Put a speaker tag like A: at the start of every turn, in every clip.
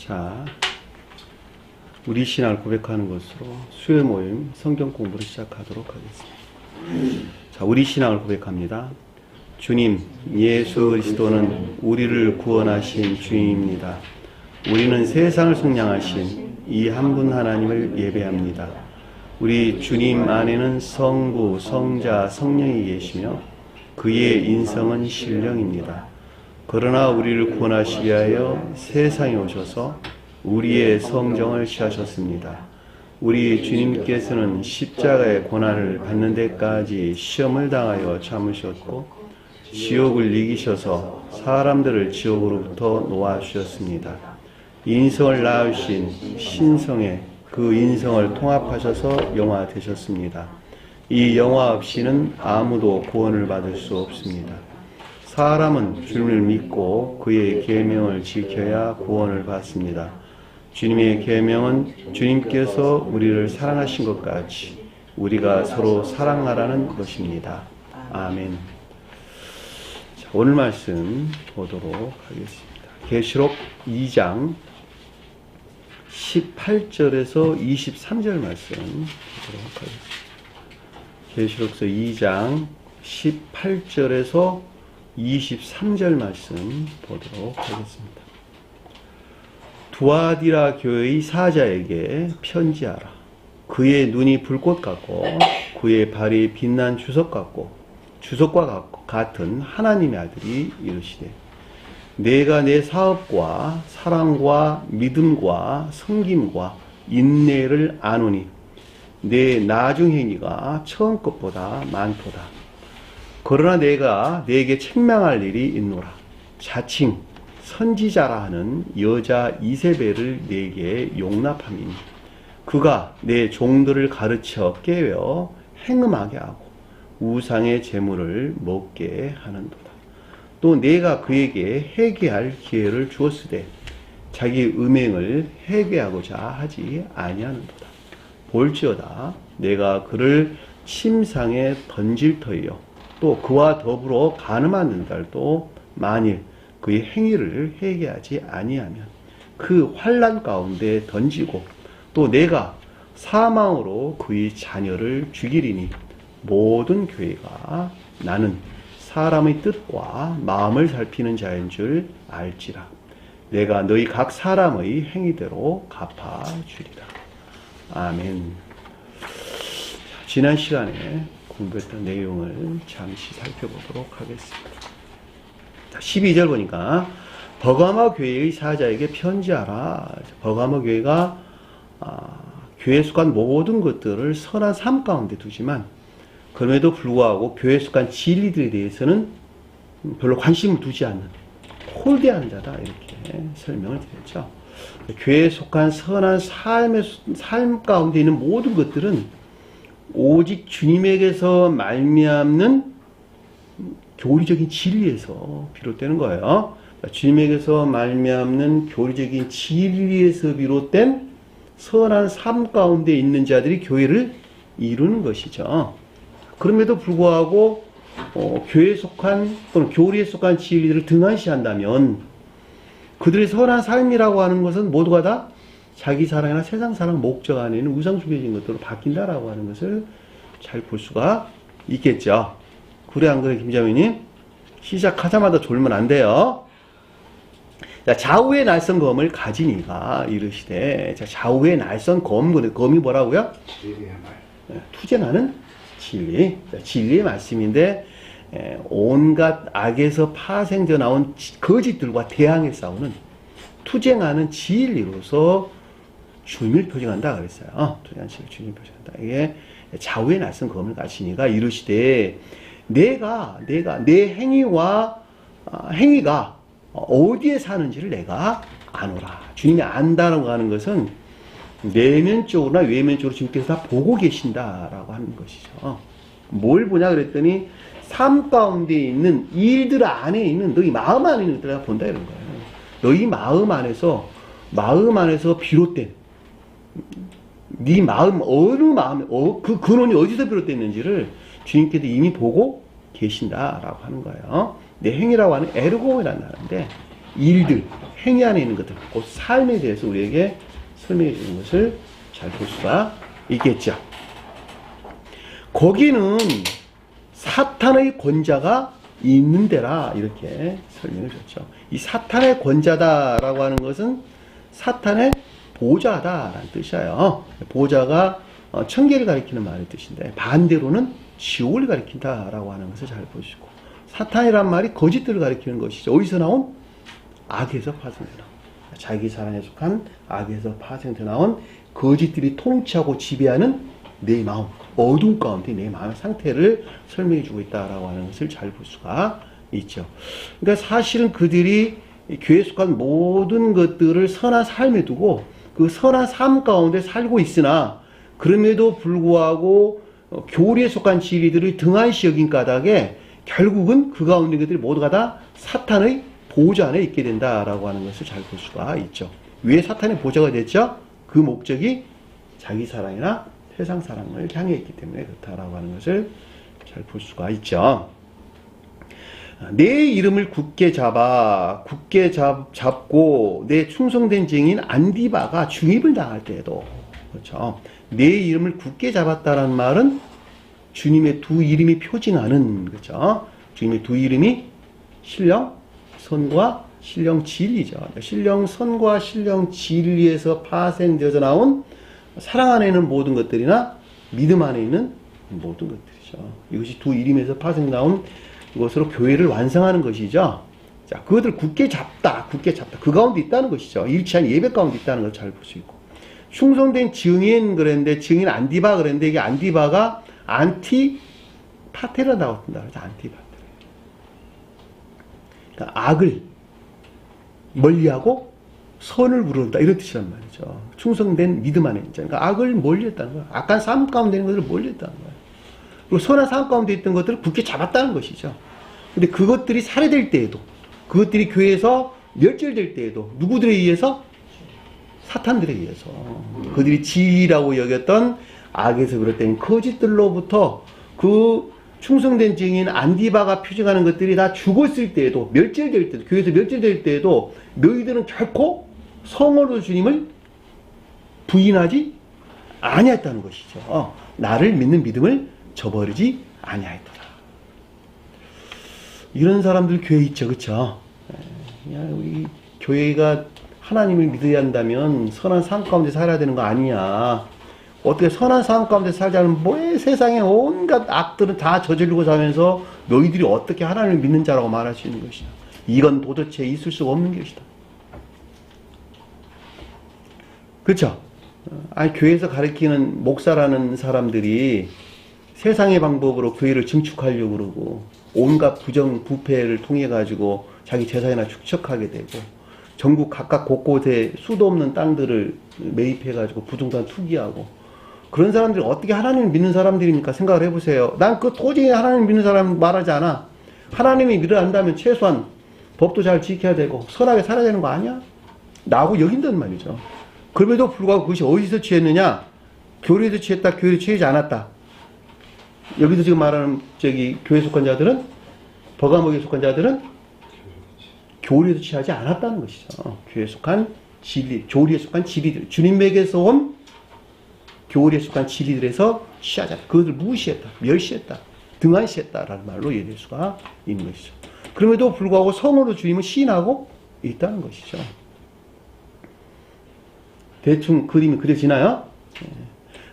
A: 자, 우리 신앙을 고백하는 것으로 수요 모임 성경 공부를 시작하도록 하겠습니다. 자, 우리 신앙을 고백합니다. 주님, 예수 그리스도는 우리를 구원하신 주님입니다. 우리는 세상을 속량하신 이 한 분 하나님을 예배합니다. 우리 주님 안에는 성부, 성자, 성령이 계시며 그의 인성은 신령입니다. 그러나 우리를 구원하시기 위하여 세상에 오셔서 우리의 성정을 취하셨습니다. 우리 주님께서는 십자가의 고난을 받는 데까지 시험을 당하여 참으셨고 지옥을 이기셔서 사람들을 지옥으로부터 놓아주셨습니다. 인성을 낳으신 신성에 그 인성을 통합하셔서 영화 되셨습니다. 이 영화 없이는 아무도 구원을 받을 수 없습니다. 사람은 주님을 믿고 그의 계명을 지켜야 구원을 받습니다. 주님의 계명은 주님께서 우리를 사랑하신 것 같이 우리가 서로 사랑하라는 것입니다. 아멘. 자, 오늘 말씀 보도록 하겠습니다. 계시록 2장 18절에서 23절 말씀 보도록 하겠습니다. 계시록서 2장 18절에서 23절 말씀 보도록 하겠습니다. 두아디라 교회의 사자에게 편지하라. 그의 눈이 불꽃 같고 그의 발이 빛난 주석과 같은 하나님의 아들이 이르시되 내가 내 사업과 사랑과 믿음과 섬김과 인내를 아노니 내 나중 행위가 처음 것보다 많도다. 그러나 내가 네게 책망할 일이 있노라. 자칭 선지자라 하는 여자 이세벨을 네게 용납함이니 그가 내 종들을 가르쳐 깨워 행음하게 하고 우상의 재물을 먹게 하는도다. 또 내가 그에게 회개할 기회를 주었으되 자기 음행을 회개하고자 하지 아니하는도다. 볼지어다 내가 그를 침상에 던질 터이요 또 그와 더불어 간음하는 자도 만일 그의 행위를 회개하지 아니하면 그 환난 가운데 던지고 또 내가 사망으로 그의 자녀를 죽이리니 모든 교회가 나는 사람의 뜻과 마음을 살피는 자인 줄 알지라. 내가 너희 각 사람의 행위대로 갚아주리라. 아멘. 지난 시간에 공부했던 내용을 잠시 살펴보도록 하겠습니다. 12절 보니까 버가모 교회의 사자에게 편지하라. 버가모 교회가 교회에 속한 모든 것들을 선한 삶 가운데 두지만 그럼에도 불구하고 교회에 속한 진리들에 대해서는 별로 관심을 두지 않는 홀대하는 자다 이렇게 설명을 드렸죠. 교회에 속한 선한 삶 가운데 있는 모든 것들은 오직 주님에게서 말미암는 교리적인 진리에서 비롯되는 거예요. 주님에게서 말미암는 교리적인 진리에서 비롯된 선한 삶 가운데 있는 자들이 교회를 이루는 것이죠. 그럼에도 불구하고 교회에 속한 또는 교리에 속한 진리들을 등한시한다면 그들의 선한 삶이라고 하는 것은 모두가 다 자기 사랑이나 세상 사랑 목적 안에 있는 우상숭배적인 것들로 바뀐다라고 하는 것을 잘 볼 수가 있겠죠. 그래 안 그래 김자매님? 시작하자마자 졸면 안 돼요. 자, 좌우의 날선 검을 가진 이가 이르시되 자, 좌우의 날선 검이 뭐라고요? 진리의 말. 투쟁하는 진리. 자, 진리의 말씀인데 온갖 악에서 파생되어 나온 거짓들과 대항해 싸우는 투쟁하는 진리로서 주님을 표징한다 그랬어요. 투쟁하는 진리 주님을 표징한다. 이게 좌우의 날선 검을 가진 이가 이르시되 내가 내 행위가 어디에 사는지를 내가 아노라. 주님이 안다라고 하는 것은 내면적으로나 외면적으로 주님께서 다 보고 계신다라고 하는 것이죠. 뭘 보냐 그랬더니 삶 가운데 있는 일들 안에 있는 너희 마음 안에 있는 것들을 본다 이런 거예요. 너희 마음 안에서 비롯된 네 마음 어느 마음 그 근원이 어디서 비롯됐는지를 주님께서 이미 보고 계신다라고 하는 거예요. 내 행위라고 하는 에르고이라는 단어인데 일들, 행위 안에 있는 것들, 그 삶에 대해서 우리에게 설명해 주는 것을 잘 볼 수가 있겠죠. 거기는 사탄의 권자가 있는 데라 이렇게 설명을 줬죠. 이 사탄의 권자다라고 하는 것은 사탄의 보좌다라는 뜻이에요. 보좌가 천계를 가리키는 말의 뜻인데 반대로는 지옥을 가리킨다라고 하는 것을 잘 보시고, 사탄이란 말이 거짓들을 가리키는 것이죠. 어디서 나온? 악에서 파생돼 나온, 자기 사랑에 속한 악에서 파생돼 나온 거짓들이 통치하고 지배하는 내 마음, 어두운 가운데 내 마음의 상태를 설명해 주고 있다라고 하는 것을 잘 볼 수가 있죠. 그러니까 사실은 그들이 교회에 속한 모든 것들을 선한 삶에 두고 그 선한 삶 가운데 살고 있으나, 그럼에도 불구하고 교리에 속한 진리들을 등한시 여긴 까닭에 결국은 그 가운데 것들이 모두가 다 사탄의 보좌 안에 있게 된다라고 하는 것을 잘 볼 수가 있죠. 왜 사탄의 보좌가 됐죠? 그 목적이 자기 사랑이나 세상 사랑을 향해 있기 때문에 그렇다라고 하는 것을 잘 볼 수가 있죠. 내 이름을 굳게 잡고 내 충성된 증인 안디바가 중입을 당할 때에도, 그렇죠. 내 이름을 굳게 잡았다는 말은 주님의 두 이름이 표징하는, 그렇죠. 주님의 두 이름이 신령 선과 신령 진리죠. 신령 선과 신령 진리에서 파생되어서 나온 사랑 안에 있는 모든 것들이나 믿음 안에 있는 모든 것들이죠. 이것이 두 이름에서 파생 나온 것으로 교회를 완성하는 것이죠. 자, 그것을 굳게 잡다. 그 가운데 있다는 것이죠. 일치한 예배 가운데 있다는 걸 잘 볼 수 있고. 충성된 증인 그랬는데, 증인 안디바 그랬는데, 이게 안디바가 안티파테라 나왔습니다. 그래서 안티파테. 그러니까 악을 멀리하고 선을 부른다, 이런 뜻이란 말이죠. 충성된 믿음 안에 있죠. 그러니까 악을 멀리했다는 거야. 악한 삶 가운데 있는 것을 멀리했다는 거야. 그리고 선한 삶 가운데 있던 것들을 굳게 잡았다는 것이죠. 근데 그것들이 살해될 때에도, 그것들이 교회에서 멸절될 때에도 누구들에 의해서? 사탄들에 의해서. 그들이 진리라고 여겼던 악에서 비롯된 거짓들로부터 그 충성된 증인 안디바가 표징하는 것들이 다 죽었을 때에도, 멸절될 때도, 교회에서 멸절될 때에도 너희들은 결코 성으로 주님을 부인하지 아니했다는 것이죠. 나를 믿는 믿음을 저버리지 아니하였더라. 이런 사람들 교회에 있죠, 그렇죠? 우리 교회가 하나님을 믿어야 한다면 선한 삶 가운데 살아야 되는 거 아니냐? 어떻게 선한 삶 가운데 살자면 뭐 세상에 온갖 악들은 다 저지르고 사면서 너희들이 어떻게 하나님을 믿는 자라고 말할 수 있는 것이냐? 이건 도대체 있을 수가 없는 것이다. 그렇죠? 아니, 교회에서 가르치는 목사라는 사람들이 세상의 방법으로 교회를 증축하려고 그러고 온갖 부정 부패를 통해 가지고 자기 재산이나 축적하게 되고, 전국 각각 곳곳에 수도 없는 땅들을 매입해 가지고 부동산 투기하고, 그런 사람들이 어떻게 하나님을 믿는 사람들입니까? 생각을 해보세요. 난 그 도저히 하나님 믿는 사람 말하지 않아. 하나님이 믿어야 한다면 최소한 법도 잘 지켜야 되고 선하게 살아야 되는 거 아니야? 라고 여긴단 말이죠. 그럼에도 불구하고 그것이 어디서 취했느냐? 교리에서 취했다, 교리에 취하지 않았다. 여기서 지금 말하는 교회에 속한 자들은, 버가목에 속한 자들은 교리에서 취하지 않았다는 것이죠. 교회에 속한 진리, 교리에 속한 진리들, 주님에게서 온 교리에 속한 진리들에서 취하지 않았다. 그것을 무시했다, 멸시했다, 등한시했다라는 말로 이해될 수가 있는 것이죠. 그럼에도 불구하고 성으로 주님을 시인하고 있다는 것이죠. 대충 그림이 그려지나요?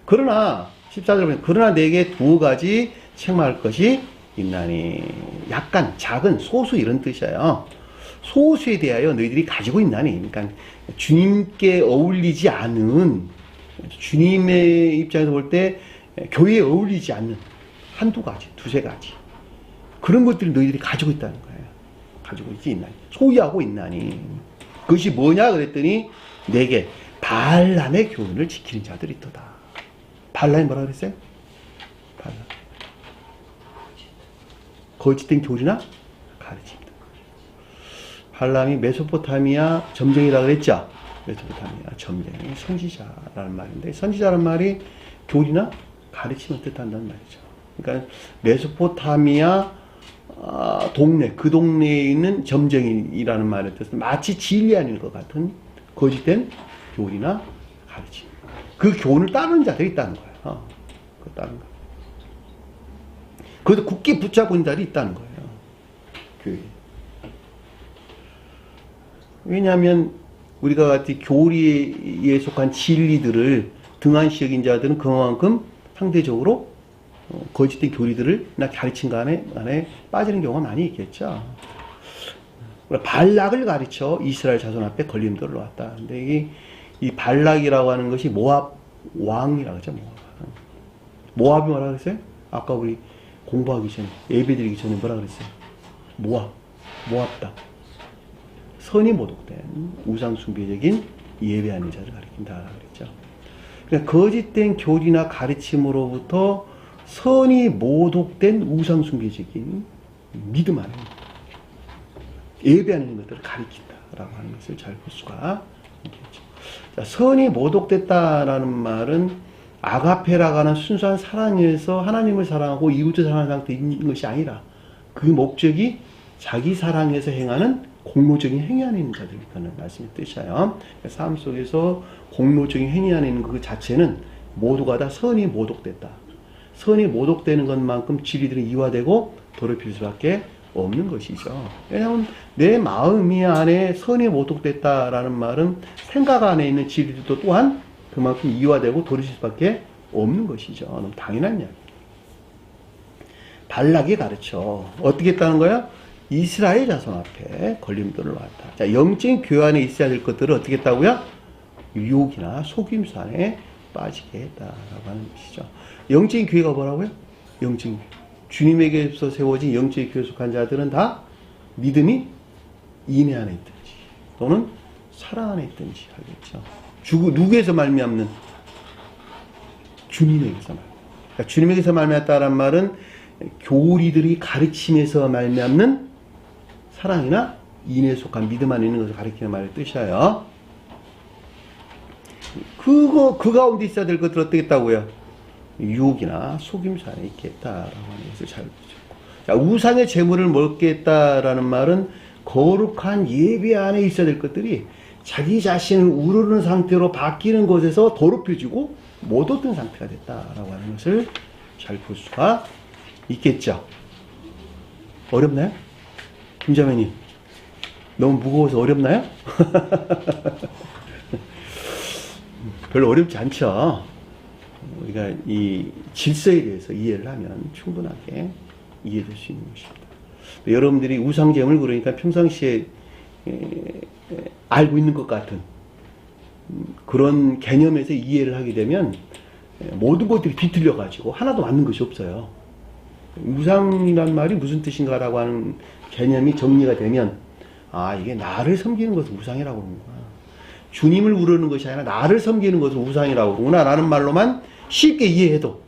A: 그러나 14절 보면, 그러나 내게 두 가지 책망할 것이 있나니. 약간 작은 소수, 이런 뜻이에요. 소수에 대하여 너희들이 가지고 있나니. 그러니까 주님께 어울리지 않은, 주님의 입장에서 볼 때 교회에 어울리지 않는 한두 가지, 두세 가지, 그런 것들을 너희들이 가지고 있다는 거예요. 가지고 있지 있나니, 소유하고 있나니. 그것이 뭐냐 그랬더니, 내게 발람의 교훈을 지키는 자들이 있도다. 발람이 뭐라 그랬어요? 발람. 거짓된 교리나 가르침이다. 발람이 메소포타미아 점쟁이라 그랬죠? 메소포타미아 점쟁이, 선지자라는 말인데, 선지자라는 말이 교리나 가르침을 뜻한다는 말이죠. 그러니까 메소포타미아 동네, 그 동네에 있는 점쟁이라는 말의 뜻은 마치 진리 아닌 것 같은 거짓된 교리나 가르침. 그 교훈을 따르는 자들이 있다는 거예요. 그 따르는 거. 그래도 굳게 붙잡은 자들이 있다는 거예요. 교회. 왜냐하면 우리가 같이 교리에 속한 진리들을 등한시 여긴 자들은 그만큼 상대적으로 거짓된 교리들을나 가르친 간에 빠지는 경우가 많이 있겠죠. 발락을 가르쳐 이스라엘 자손 앞에 걸림돌을 놓았다. 근데 이 발락이라고 하는 것이 모압 왕이라고 하죠. 모압이 뭐라 그랬어요? 아까 우리 공부하기 전에, 예배 드리기 전에 뭐라 그랬어요? 모압다. 선이 모독된 우상숭배적인 예배하는 자를 가리킨다 그랬죠. 그러니까 거짓된 교리나 가르침으로부터 선이 모독된 우상숭배적인 믿음 안에 예배하는 것들을 가리킨다라고 하는 것을 잘 볼 수가 있겠죠. 자, 선이 모독됐다라는 말은 아가페라고 하는 순수한 사랑에서 하나님을 사랑하고 이웃을 사랑하는 상태에 있는 것이 아니라 그 목적이 자기 사랑에서 행하는 공로적인 행위 안에 있는 자들이 있다는 말씀의 뜻이에요. 삶 속에서 공로적인 행위 안에 있는 그 자체는 모두가 다 선이 모독됐다. 선이 모독되는 것만큼 진리들이 이화되고 더럽힐 수밖에 없는 것이죠. 왜냐하면 내 마음이 안에 선이 모독됐다라는 말은 생각 안에 있는 진리들도 또한 그만큼 이화되고 더럽힐 수밖에 없는 것이죠. 너무 당연한 이야기. 발락이 가르쳐 어떻게 했다는 거야? 이스라엘 자손 앞에 걸림돌을 놓았다. 자, 영적인 교회 안에 있어야 될 것들을 어떻게 했다고요? 유혹이나 속임수 안에 빠지게 했다라고 하는 것이죠. 영적인 교회가 뭐라고요? 영적인 교회. 주님에게서 세워진 영적인 교회에 속한 자들은 다 믿음이 인애 안에 있든지 또는 사랑 안에 있든지 알겠죠. 누구에서 말미암는? 주님에게서 말미암는. 그러니까 주님에게서 말미암았다는 말은 교리들이 가르침에서 말미암는 사랑이나 인애에 속한 믿음 안에 있는 것을 가리키는 말의 뜻이에요. 그 가운데 있어야 될 것들 어떻게 했다고요? 유혹이나 속임수 안에 있겠다라고 하는 것을 잘 보죠. 자, 우상의 재물을 먹게 했다라는 말은 거룩한 예배 안에 있어야 될 것들이 자기 자신을 우르르는 상태로 바뀌는 것에서 더럽혀지고 못 얻은 상태가 됐다라고 하는 것을 잘 볼 수가 있겠죠. 어렵나요? 김자매님, 너무 무거워서 어렵나요? 별로 어렵지 않죠. 우리가 이 질서에 대해서 이해를 하면 충분하게 이해될 수 있는 것입니다. 여러분들이 우상제물 그러니까 평상시에 알고 있는 것 같은 그런 개념에서 이해를 하게 되면 모든 것들이 뒤틀려 가지고 하나도 맞는 것이 없어요. 우상이란 말이 무슨 뜻인가라고 하는 개념이 정리가 되면 이게 나를 섬기는 것을 우상이라고 그러는구나. 주님을 우르는 것이 아니라 나를 섬기는 것을 우상이라고 그러구나 라는 말로만 쉽게 이해해도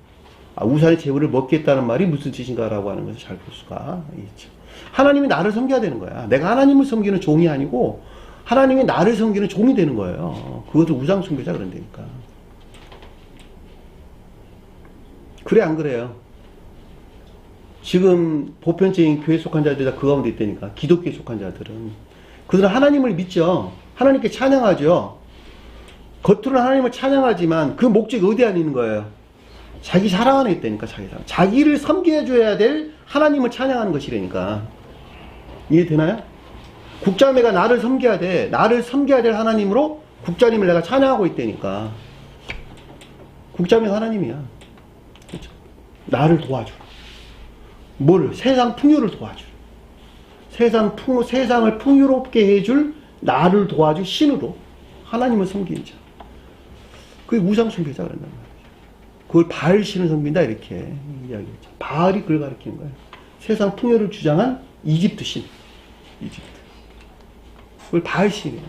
A: 우상의 제물을 먹겠다는 말이 무슨 뜻인가라고 하는 것을 잘 볼 수가 있죠. 하나님이 나를 섬겨야 되는 거야. 내가 하나님을 섬기는 종이 아니고 하나님이 나를 섬기는 종이 되는 거예요. 그것을 우상 숭배자 그런다니까. 그래 안 그래요? 지금 보편적인 교회에 속한 자들이 다 그 가운데 있다니까. 기독교에 속한 자들은. 그들은 하나님을 믿죠. 하나님께 찬양하죠. 겉으로는 하나님을 찬양하지만 그 목적이 어디 안에 있는 거예요? 자기 사랑 안에 있다니까. 자기 사랑. 자기를 섬겨줘야 될 하나님을 찬양하는 것이라니까. 이해되나요? 국자매가 나를 섬겨야 돼. 나를 섬겨야 될 하나님으로 국자님을 내가 찬양하고 있다니까. 국자매가 하나님이야. 그렇죠? 나를 도와줘. 뭘? 세상 풍요를 도와줄. 세상을 풍요롭게 해줄 나를 도와줄 신으로 하나님을 섬기는 자. 그게 우상 숭배자 그런단 말이에요. 그걸 바알 신을 섬긴다 이렇게 이야기했죠. 바알이 그걸 가리키는 거예요. 세상 풍요를 주장한 이집트 신. 이집트. 그걸 바알 신이에요.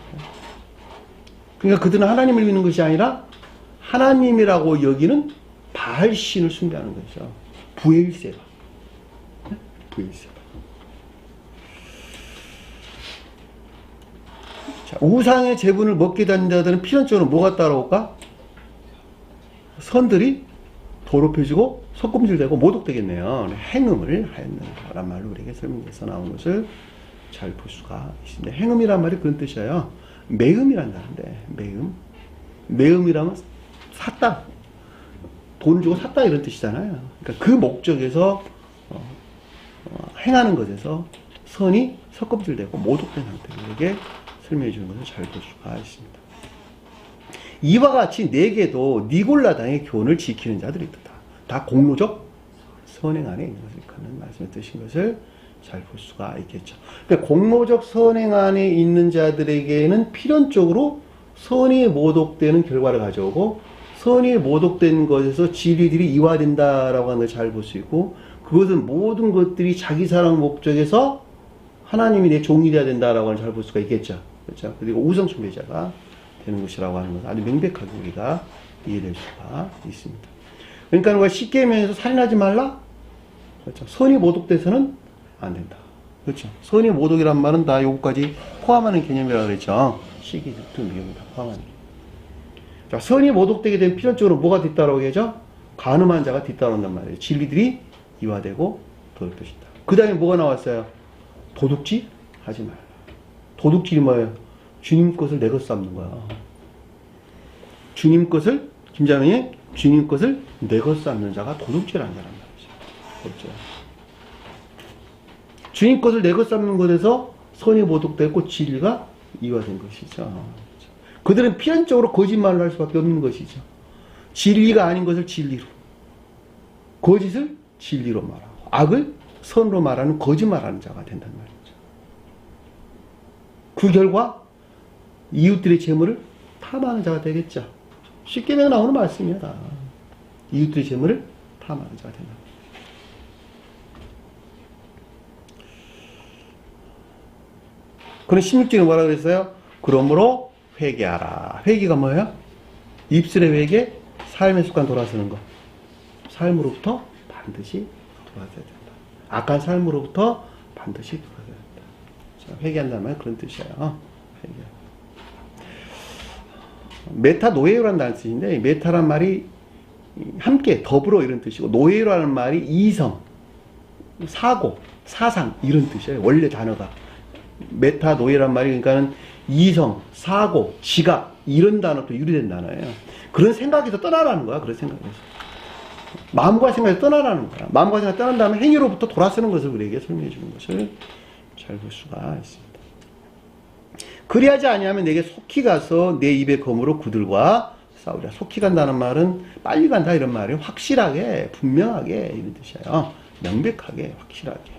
A: 그러니까 그들은 하나님을 믿는 것이 아니라 하나님이라고 여기는 바알 신을 숭배하는 거죠. 부엘세바. 부엘세바. 자, 우상의 제분을 먹게 된 자들은 필연적으로 뭐가 따라올까? 선들이 더럽혀지고 속금질되고 모독되겠네요. 행음을 하였는가란 말로 우리에게 설명해서 나온 것을 잘 볼 수가 있습니다. 행음이란 말이 그런 뜻이에요. 매음이란다는데, 매음이라면 샀다, 돈 주고 샀다 이런 뜻이잖아요. 그러니까 그 목적에서 행하는 것에서 선이 섞음질되고 모독된 상태로 이렇게 설명해 주는 것을 잘 볼 수가 있습니다. 이와 같이 네개도 니골라당의 교훈을 지키는 자들이 있다. 다 공로적 선행 안에 있는 것을 일컫는 말씀에 드신 것을 잘 볼 수가 있겠죠. 그러니까 공로적 선행 안에 있는 자들에게는 필연적으로 선이 모독되는 결과를 가져오고, 선이 모독된 것에서 진리들이 이화된다라고 하는 걸 잘 볼 수 있고, 그것은 모든 것들이 자기 사랑 목적에서 하나님이 내 종이 되어야 된다라고 하는 걸 잘 볼 수가 있겠죠. 그렇죠. 그리고 우상 숭배자가 되는 것이라고 하는 것은 아주 명백하게 우리가 이해될 수가 있습니다. 그러니까 우리가 십계명에서 살인하지 말라? 그렇죠. 선이 모독돼서는 안 된다. 그렇죠. 선이 모독이란 말은 다 요거까지 포함하는 개념이라고 그랬죠. 시기, 질투, 미움을 다 포함하는 개념. 자, 선이 모독되게 되면 필연적으로 뭐가 뒤따라오게 하죠? 간음한 자가 뒤따라온단 말이에요. 진리들이 이화되고 도둑짓다. 그 다음에 뭐가 나왔어요? 도둑질 하지 말라. 도둑질이 뭐예요? 주님 것을 내 것 삼는 거야. 주님 것을, 김자명이 주님 것을 내 것 삼는 자가 도둑질하는 자란 말이죠. 그렇죠. 주님 것을 내 것 삼는 것에서 선이 모독되고 진리가 이화된 것이죠. 그들은 필연적으로 거짓말을 할 수밖에 없는 것이죠. 진리가 아닌 것을 진리로, 거짓을 진리로 말하고, 악을 선으로 말하는 거짓말하는 자가 된단 말이죠. 그 결과 이웃들의 재물을 탐하는 자가 되겠죠. 쉽게 나오는 말씀이다. 이웃들의 재물을 탐하는 자가 된다. 그럼 16절에 뭐라 그랬어요? 그러므로 회개하라. 회개가 뭐예요? 입술의 회개, 삶의 습관 돌아서는 것. 삶으로부터 반드시 돌아서야 된다. 악한 삶으로부터 반드시 돌아서야 된다. 자, 회개한다는 말은 그런 뜻이에요. 회개. 메타 노예요라는 뜻인데, 메타란 말이 함께, 더불어 이런 뜻이고, 노예요라는 말이 이성, 사고, 사상 이런 뜻이에요. 원래 단어가. 메타 노예란 말이 그러니까는 이성, 사고, 지각 이런 단어도 유래된 단어예요. 그런 생각에서 떠나라는 거야. 그런 생각에서. 마음과 생각에서 떠나라는 거야. 마음과 생각이 떠난 다음에 행위로부터 돌아서는 것을 우리에게 설명해 주는 것을 잘 볼 수가 있습니다. 그리하지 아니하면 내게 속히 가서 내 입의 검으로 그들과 싸우리라. 속히 간다는 말은 빨리 간다 이런 말이에요. 확실하게, 분명하게 이런 뜻이에요. 명백하게, 확실하게.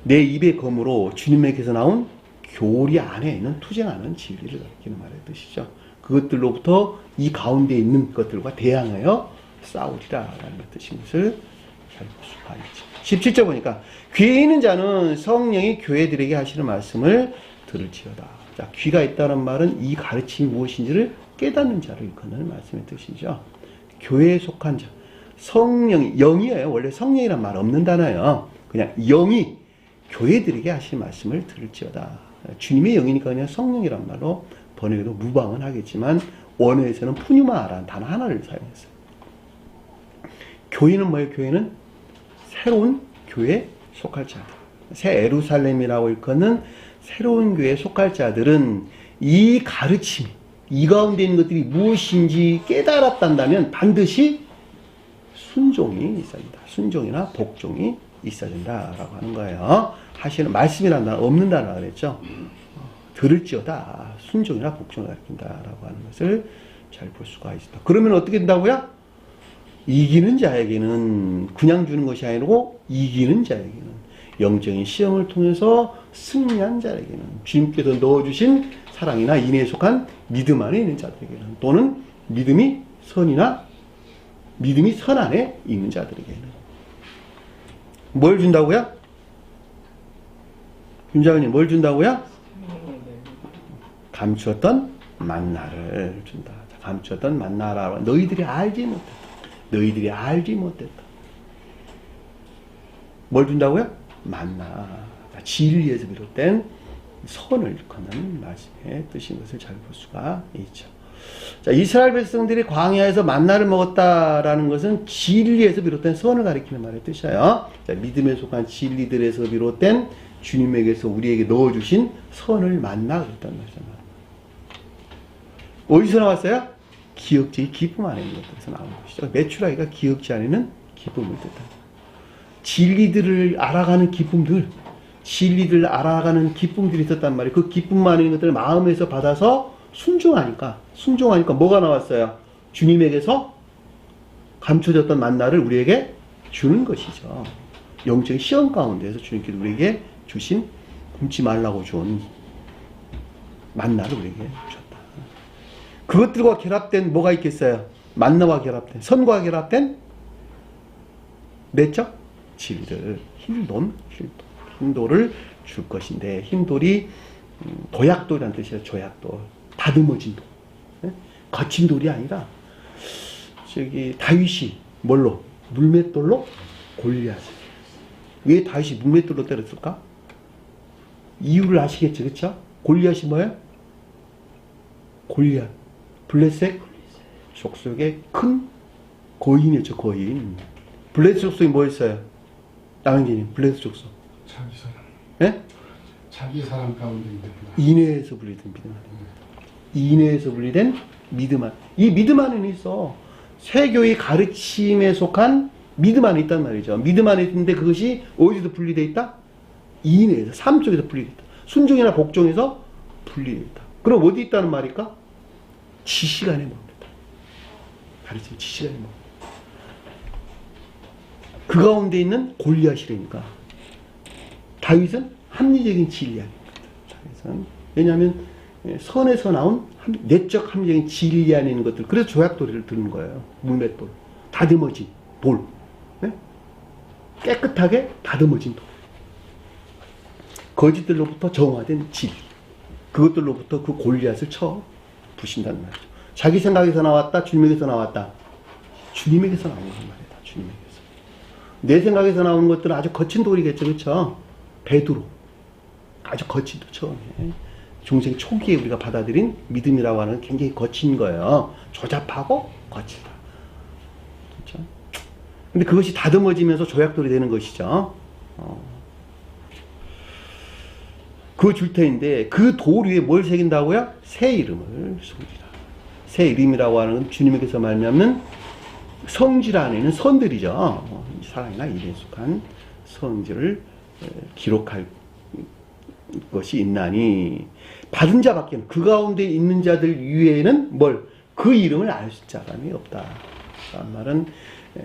A: 내 입의 검으로 주님에게서 나온 교리 안에 있는 투쟁하는 진리를 가리키는 말의 뜻이죠. 그것들로부터 이 가운데 있는 것들과 대항하여 싸우리라라는 뜻인 것을 잘 볼 수가 있죠. 17절 보니까 귀에 있는 자는 성령이 교회들에게 하시는 말씀을 들을지어다. 자, 귀가 있다는 말은 이 가르침이 무엇인지를 깨닫는 자를 일컫는 말씀의 뜻이죠. 교회에 속한 자, 성령이, 영이에요. 원래 성령이란 말 없는 단어예요. 그냥 영이 교회들에게 하시는 말씀을 들을지어다. 주님의 영이니까 그냥 성령이란 말로 번역해도 무방은 하겠지만 원어에서는 푸뉴마라는 단어 하나를 사용했어요. 교회는 뭐예요? 교회는 새로운 교회에 속할 자들. 새 예루살렘이라고 일컫는 새로운 교회에 속할 자들은 이 가르침, 이 가운데 있는 것들이 무엇인지 깨달았단다면 반드시 순종이 있어야 된다. 순종이나 복종이 있어야 된다라고 하는 거예요. 하시는 말씀이란 단어 없는 단어가 그랬죠. 들을지어다. 순종이나 복종을 가리킨다라고 하는 것을 잘 볼 수가 있다. 그러면 어떻게 된다고요? 이기는 자에게는 그냥 주는 것이 아니고 이기는 자에게는 영적인 시험을 통해서 승리한 자에게는 주님께서 넣어주신 사랑이나 인애에 속한 믿음 안에 있는 자들에게는 또는 믿음이 선 안에 있는 자들에게는 뭘 준다고요? 김장은님 뭘 준다고요? 감추었던 만나를 준다. 감추었던 만나라. 너희들이 알지 못했다. 너희들이 알지 못했다. 뭘 준다고요? 만나. 진리에서 비롯된 선을 일컫는 말씀의 뜻인 것을 잘 볼 수가 있죠. 자, 이스라엘 백성들이 광야에서 만나를 먹었다라는 것은 진리에서 비롯된 선을 가리키는 말의 뜻이에요. 자, 믿음에 속한 진리들에서 비롯된 주님에게서 우리에게 넣어주신 선을 만나 그랬단 말이잖아요. 어디서 나왔어요? 기억지 기쁨 안에 있는 것들에서 나온 것이죠. 메추라기가 기억지 안에 있는 기쁨을 뜻합니다. 진리들을 알아가는 기쁨들, 진리들을 알아가는 기쁨들이 있었단 말이에요. 그 기쁨 안에 있는 것들을 마음에서 받아서 순종하니까 뭐가 나왔어요? 주님에게서 감춰졌던 만나를 우리에게 주는 것이죠. 영적인 시험 가운데에서 주님께서 우리에게 주신 굶지 말라고 준 만나를 우리에게 주셨다. 그것들과 결합된 뭐가 있겠어요? 만나와 결합된, 선과 결합된 내적 진리들, 힘돌을 줄 것인데, 힘돌이 도약돌이라는 뜻이에요. 조약돌, 다듬어진 돌, 거친 돌이 아니라 다윗이 뭘로? 물맷돌로 골리앗을. 왜 다윗이 물맷돌로 때렸을까? 이유를 아시겠죠, 그렇죠? 골리앗이 뭐예요? 골리앗, 블레셋 족속의 큰 거인이었죠, 거인. 블레셋 족속이 뭐였어요? 양현진님, 블레셋 족속.
B: 자기 사람.
A: 예?
B: 자기 사람 가운데 있는
A: 인외에서 분리된 믿음 안입니다. 인외에서 분리된 믿음 안. 이 믿음 안에는 있어. 세교의 가르침에 속한 믿음 안에 있단 말이죠. 믿음 안에 있는데 그것이 어디서 분리되어 있다? 인외에서, 삶 쪽에서 분리되어 있다. 순종이나 복종에서 분리되어 있다. 그럼 어디 있다는 말일까? 지시간에 뭡니다. 가르침 지시간에 뭡니다. 그 가운데 있는 골리앗이라니까. 다윗은 합리적인 진리 아닙니다. 왜냐하면 선에서 나온 내적 합리적인 진리 안에 있는 것들. 그래서 조약돌이를 드는 거예요. 물맷돌, 다듬어진 돌, 네? 깨끗하게 다듬어진 돌. 거짓들로부터 정화된 진리. 그것들로부터 그 골리앗을 쳐 부신다는 말이죠. 자기 생각에서 나왔다, 주님에게서 나왔다. 주님에게서 나온 말이다. 주님에게서. 내 생각에서 나오는 것들은 아주 거친 돌이겠죠, 그렇죠? 베드로, 아주 거친 돌 처음에. 중생 초기에 우리가 받아들인 믿음이라고 하는 굉장히 거친 거예요. 조잡하고 거칠다. 그렇죠? 근데 그것이 다듬어지면서 조약돌이 되는 것이죠. 그 줄테인데 그 돌 위에 뭘 새긴다고요? 새 이름을 새기라. 새 이름이라고 하는 건 주님에게서 말미암는 성질 안에 있는 선들이죠. 사랑이나 일에 속한 성질을 기록할 것이 있나니 받은 자밖에는 그 가운데 있는 자들 위에는 그 이름을 알 사람이 없다. 그 말은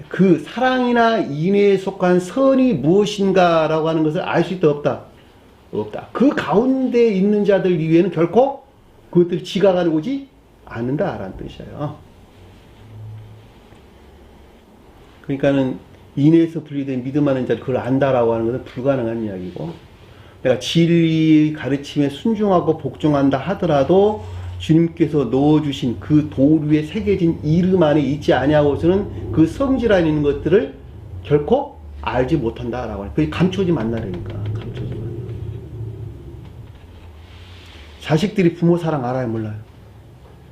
A: 그 사랑이나 인애에 속한 선이 무엇인가라고 하는 것을 알 수 있다 없다. 그 가운데 있는 자들 위에는 결코 그것들이 지각하려 오지 않는다라는 뜻이에요. 그러니까는 인애에서 분리된 믿음하는 자를 그걸 안다라고 하는 것은 불가능한 이야기고, 내가 진리 가르침에 순종하고 복종한다 하더라도 주님께서 넣어주신 그 돌 위에 새겨진 이름 안에 있지 아니하고서는 그 성질 안에 있는 것들을 결코 알지 못한다라고 하는. 그게 감춰지 만나라니까. 감춰지 만나. 자식들이 부모 사랑 알아요, 몰라요?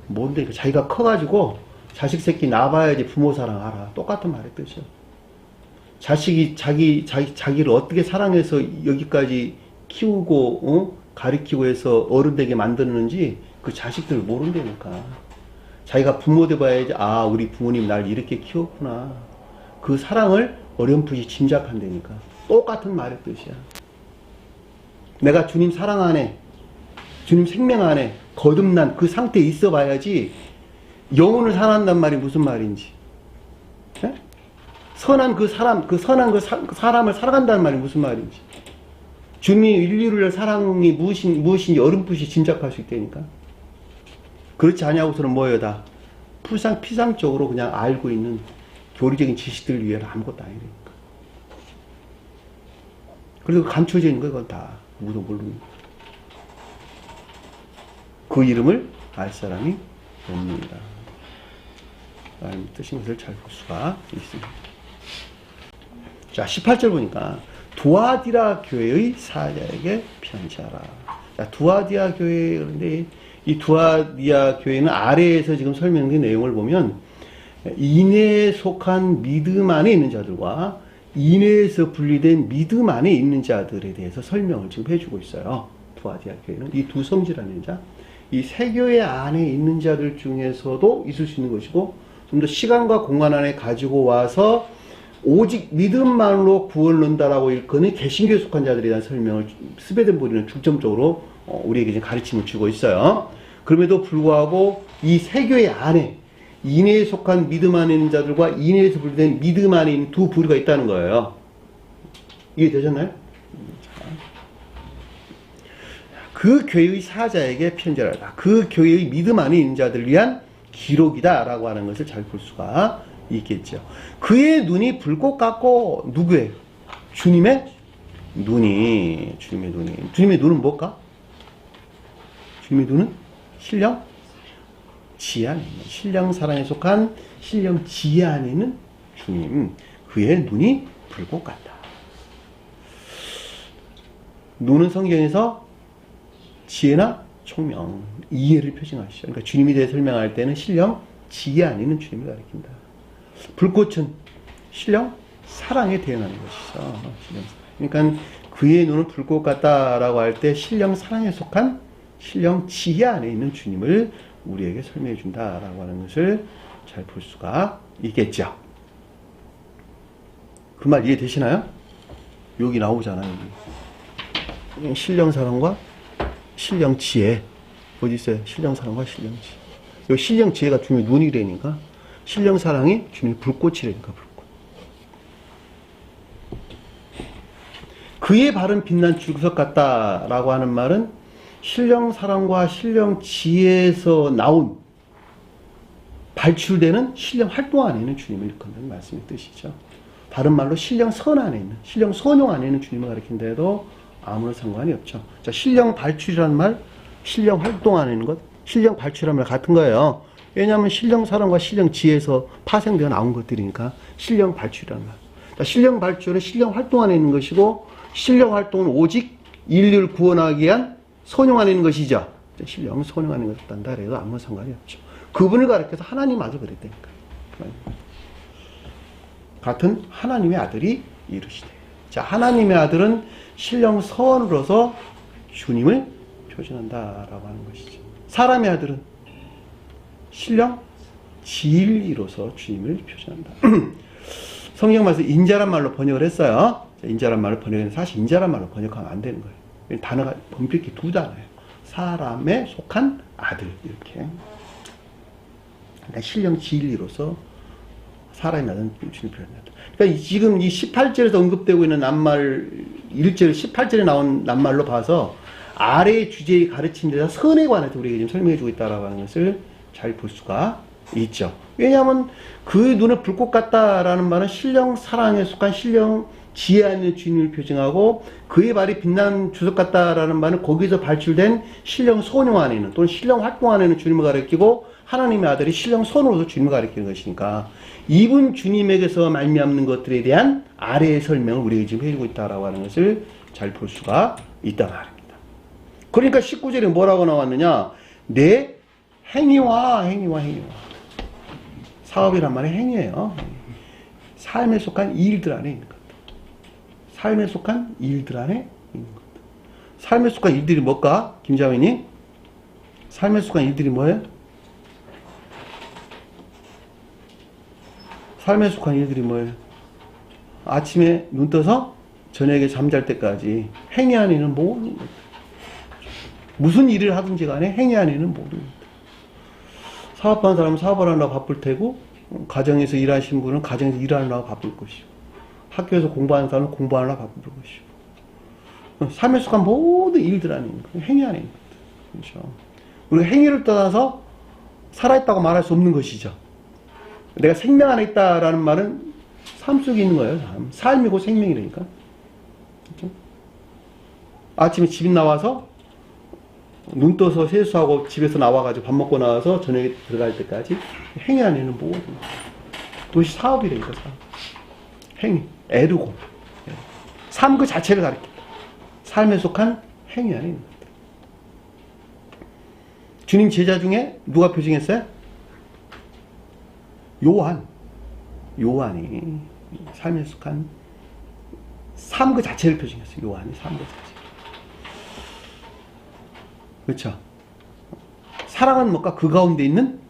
A: 뭔데? 자기가 커가지고 자식 새끼 낳아봐야지 부모 사랑 알아. 똑같은 말의 뜻이야. 자식이 자기를 어떻게 사랑해서 여기까지 키우고 가르치고 해서 어른 되게 만드는지 그 자식들을 모른다니까. 자기가 부모 돼봐야지, 아, 우리 부모님 날 이렇게 키웠구나. 그 사랑을 어렴풋이 짐작한다니까. 똑같은 말의 뜻이야. 내가 주님 사랑 안에, 주님 생명 안에 거듭난 그 상태에 있어 봐야지 영혼을 사랑한단 말이 무슨 말인지, 네? 선한 그 사람을 사랑한다는 말이 무슨 말인지, 주님이 인류를 사랑이 무엇인지 어렴풋이 짐작할 수 있다니까. 그렇지 않냐고서는 뭐예요, 다 피상적으로 그냥 알고 있는 교리적인 지식들 위에는 아무것도 아니니까. 그리고 감춰져 있는 거 그건 다 아무도 모르는 거예요. 그 이름을 알 사람이 없습니다. 라는 뜻인 것을 잘 볼 수가 있습니다. 자, 18절 보니까 두아디라 교회의 사자에게 편지하라. 자, 두아디라 교회, 그런데 이 두아디아 교회는 아래에서 지금 설명된 내용을 보면 인내에 속한 믿음 안에 있는 자들과 인내에서 분리된 믿음 안에 있는 자들에 대해서 설명을 지금 해주고 있어요. 두아디아 교회는 이 두 성질하는 자, 이 세 교회 안에 있는 자들 중에서도 있을 수 있는 것이고, 좀 더 시간과 공간 안에 가지고 와서 오직 믿음만으로 구원을 얻는다라고 일컫는 개신교에 속한 자들에 대한 설명을 스베덴보리는 중점적으로 우리에게 지금 가르침을 주고 있어요. 그럼에도 불구하고 이 세 교회 안에 인내에 속한 믿음 안에 있는 자들과 인내에서 분리된 믿음 안에 있는 두 부류가 있다는 거예요. 이해되셨나요? 그 교회의 사자에게 편지하라. 그 교회의 믿음 안에 있는 자들을 위한 기록이다라고 하는 것을 잘 볼 수가 있겠죠. 그의 눈이 불꽃 같고 누구예요? 주님의 눈이. 주님의 눈이. 주님의 눈은 뭘까? 주님의 눈은 신령 지혜 안에 있는, 신령 사랑에 속한 신령 지혜 안에 있는 주님. 그의 눈이 불꽃 같다. 눈은 성경에서 지혜나 총명, 이해를 표징하시죠. 그러니까 주님에 대해 설명할 때는 신령 지혜 안에 있는 주님을 가리킨다. 불꽃은 신령 사랑에 대응하는 것이죠. 신령 사랑. 그러니까 그의 눈은 불꽃 같다라고 할 때 신령 사랑에 속한 신령 지혜 안에 있는 주님을 우리에게 설명해 준다라고 하는 것을 잘 볼 수가 있겠죠. 그 말 이해되시나요? 여기 나오잖아요. 여기. 신령 사랑과 신령 지혜. 어디 있어요? 신령 사랑과 신령 지혜. 여기 신령 지혜가 주님의 눈이라니까, 신령 사랑이 주님의 불꽃이라니까, 불꽃. 그의 발은 빛난 주석 같다라고 하는 말은 신령 사랑과 신령 지혜에서 나온, 발출되는 신령 활동 안에 있는 주님을 일컫는 말씀의 뜻이죠. 다른 말로 신령 선 안에 있는, 신령 선용 안에 있는 주님을 가리킨데도 아무런 상관이 없죠. 자, 신령 발출이라는 말, 신령 활동 안에 있는 것, 신령 발출이라는 말 같은 거예요. 왜냐하면 신령 사랑과 신령 지혜에서 파생되어 나온 것들이니까 신령 발출이라는 말. 자, 신령 발출은 신령 활동 안에 있는 것이고, 신령 활동은 오직 인류를 구원하기 위한 선용 안에 있는 것이죠. 신령 선용 안에 있는 것을 딴다 해도 아무런 상관이 없죠. 그분을 가리켜서 하나님마저 그랬다니까. 같은 하나님의 아들이 이르시되. 자, 하나님의 아들은 신령 선으로서 주님을 표현한다라고 하는 것이죠. 사람의 아들은 신령 진리로서 주님을 표현한다. 성경 말씀 인자란 말로 번역을 했어요. 인자란 말로 번역했는데 사실 인자란 말로 번역하면 안 되는 거예요. 단어가 본필기 두 단어예요. 사람에 속한 아들, 이렇게. 그러니까 신령 진리로서 사람의 아들은 주님을 표현한다. 그러니까 지금 이 18절에서 언급되고 있는 낱말, 1절, 18절에 나온 낱말로 봐서 아래의 주제의 가르침에 선에 관해서 우리에게 지금 설명해주고 있다라고 하는 것을 잘 볼 수가 있죠. 왜냐하면 그의 눈을 불꽃 같다라는 말은 신령 사랑에 속한 신령 지혜 안에 주님을 표징하고, 그의 발이 빛난 주석 같다라는 말은 거기서 발출된 신령 선용 안에 있는, 또는 신령 활동 안에 있는 주님을 가리키고, 하나님의 아들이 신령 선으로서 주님을 가리키는 것이니까 이분 주님에게서 말미암는 것들에 대한 아래의 설명을 우리에게 지금 해주고 있다라고 하는 것을 잘 볼 수가 있단 말입니다. 그러니까 19절에 뭐라고 나왔느냐? 내 행위와. 사업이란 말이 행위예요. 삶에 속한 일들 안에 있는 것. 삶에 속한 일들 안에 있는 것. 삶에 속한 일들이 뭘까? 김자매님? 삶에 속한 일들이 뭐예요? 삶에 속한 일들이 뭐예요? 아침에 눈 떠서 저녁에 잠잘 때까지 행위 안에 있는 모든 것. 무슨 일을 하든지 간에 행위 안에 있는 모든 것. 사업하는 사람은 사업을 하느라고 바쁠 테고, 가정에서 일하시는 분은 가정에서 일하느라고 바쁠 것이고, 학교에서 공부하는 사람은 공부하느라고 바쁠 것이고, 삶에 속한 모든 일들 안에 있는 것, 행위 안에 있는 것. 그렇죠. 우리가 행위를 떠나서 살아있다고 말할 수 없는 것이죠. 내가 생명 안에 있다라는 말은 삶 속에 있는 거예요. 삶이고 생명이라니까. 그렇죠? 아침에 집 나와서 눈 떠서 세수하고 집에서 나와가지고 밥 먹고 나와서 저녁에 들어갈 때까지 행위 안에 있는 모든 그것이 사업이라니까. 사업. 행위, 애르고 삶 그 자체를 가리킨다. 삶에 속한 행위 안에 있는 것들. 주님 제자 중에 누가 표징했어요? 요한이 삶에 속한 삶 그 자체를 표징했어요. 요한이 삶 그 자체. 그렇죠? 사랑은 뭘까? 그 가운데 있는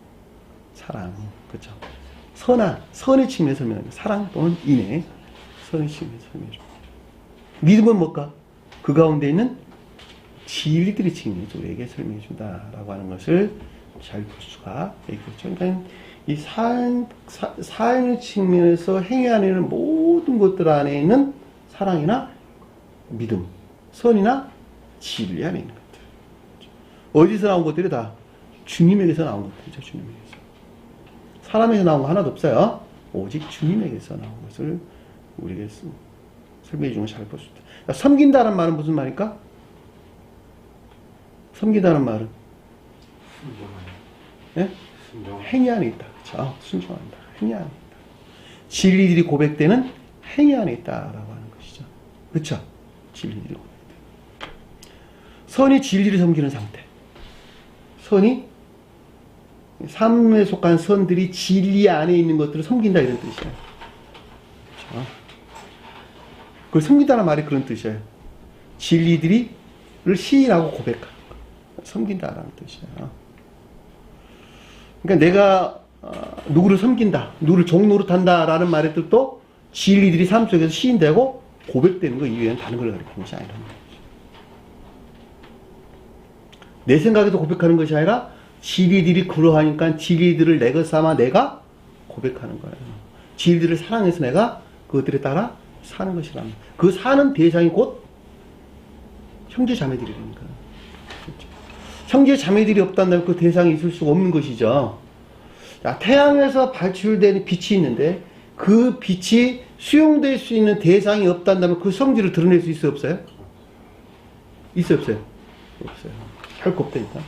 A: 사랑. 그렇죠? 선의 측면에서 설명합니다. 사랑 또는 인애. 선의 측면에서 설명해줍니다. 믿음은 뭘까? 그 가운데 있는 진리들의 측면에서 우리에게 설명해준다라고 하는 것을 잘 볼 수가 있겠죠. 그러니까 이 삶의 측면에서 행해하는 모든 것들 안에 있는 사랑이나 믿음, 선이나 진리 안에 있는 것들. 어디서 나온 것들이 다 주님에게서 나온 것들이죠. 주님에게서. 사람에서 나온 거 하나도 없어요. 오직 주님에게서 나온 것을 우리에게 설명해 주는 걸 잘 볼 수 있다. 그러니까 섬긴다는 말은 무슨 말일까? 섬긴다는 말은 네? 행위 안에 있다. 그렇죠? 순종한다. 행위 안에 있다. 진리들이 고백되는 행위 안에 있다라고 하는 것이죠. 그렇죠? 진리들이 고백되는. 선이 진리를 섬기는 상태. 선이 삶에 속한 선들이 진리 안에 있는 것들을 섬긴다 이런 뜻이에요. 그렇죠? 그걸 섬긴다는 말이 그런 뜻이에요. 진리들이를 시인하고 고백하는 거. 섬긴다라는 뜻이에요. 그러니까 내가 누구를 섬긴다, 누구를 종노릇한다라는 말의 뜻도 진리들이 삶 속에서 시인되고 고백되는 것 이외에는 다른 걸 가리키는 것이 아니라는 거죠. 내 생각에서 고백하는 것이 아니라 진리들이 그러하니까 진리들을 내 것 삼아 내가 고백하는 거예요. 진리들을 사랑해서 내가 그것들에 따라 사는 것이라는 거예요. 그 사는 대상이 곧 형제 자매들이라니까. 그렇죠? 형제 자매들이 없다면 그 대상이 있을 수가 없는 것이죠. 자, 태양에서 발출되는 빛이 있는데 그 빛이 수용될 수 있는 대상이 없다면 그 성질을 드러낼 수 있어요? 없어요? 있어요? 없어요? 없어요. 결코 없다니까.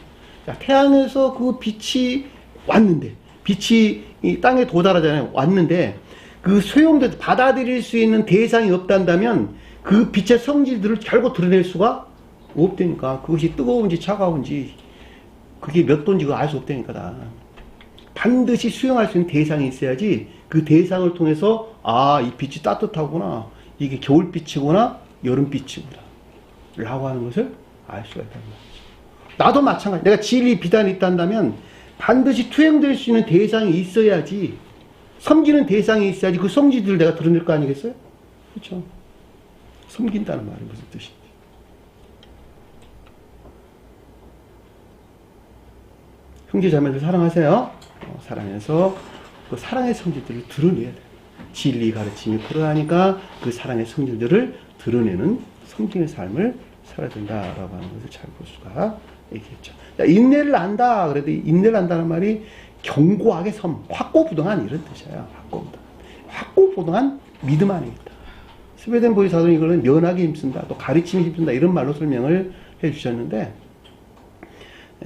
A: 자, 태양에서 그 빛이 왔는데, 빛이 이 땅에 도달하잖아요. 왔는데, 그 소용돼서 받아들일 수 있는 대상이 없단다면 그 빛의 성질들을 결국 드러낼 수가 없다니까. 그것이 뜨거운지 차가운지, 그게 몇 도인지 알 수 없다니까. 다. 반드시 수용할 수 있는 대상이 있어야지 그 대상을 통해서 이 빛이 따뜻하구나. 이게 겨울빛이구나. 여름빛이구나. 라고 하는 것을 알 수가 있다는 거죠. 나도 마찬가지. 내가 진리 비단이 있단다면 반드시 투영될 수 있는 대상이 있어야지, 섬기는 대상이 있어야지 그 성질들을 내가 드러낼 거 아니겠어요? 그렇죠? 섬긴다는 말이 무슨 뜻인지. 형제자매들 사랑하세요. 사랑해서 그 사랑의 성질들을 드러내야 돼요. 진리 가르침이 그러하니까 그 사랑의 성질들을 드러내는 성경의 삶을 살아야 된다라고 하는 것을 잘 볼 수가 있겠죠. 인내를 안다. 그래도 인내를 안다는 말이 견고하게 확고부동한 이런 뜻이에요. 확고부동한 믿음 안에 있다. 스웨덴 보이사도는 이걸 면하게 힘쓴다, 또 가르침에 힘쓴다 이런 말로 설명을 해주셨는데,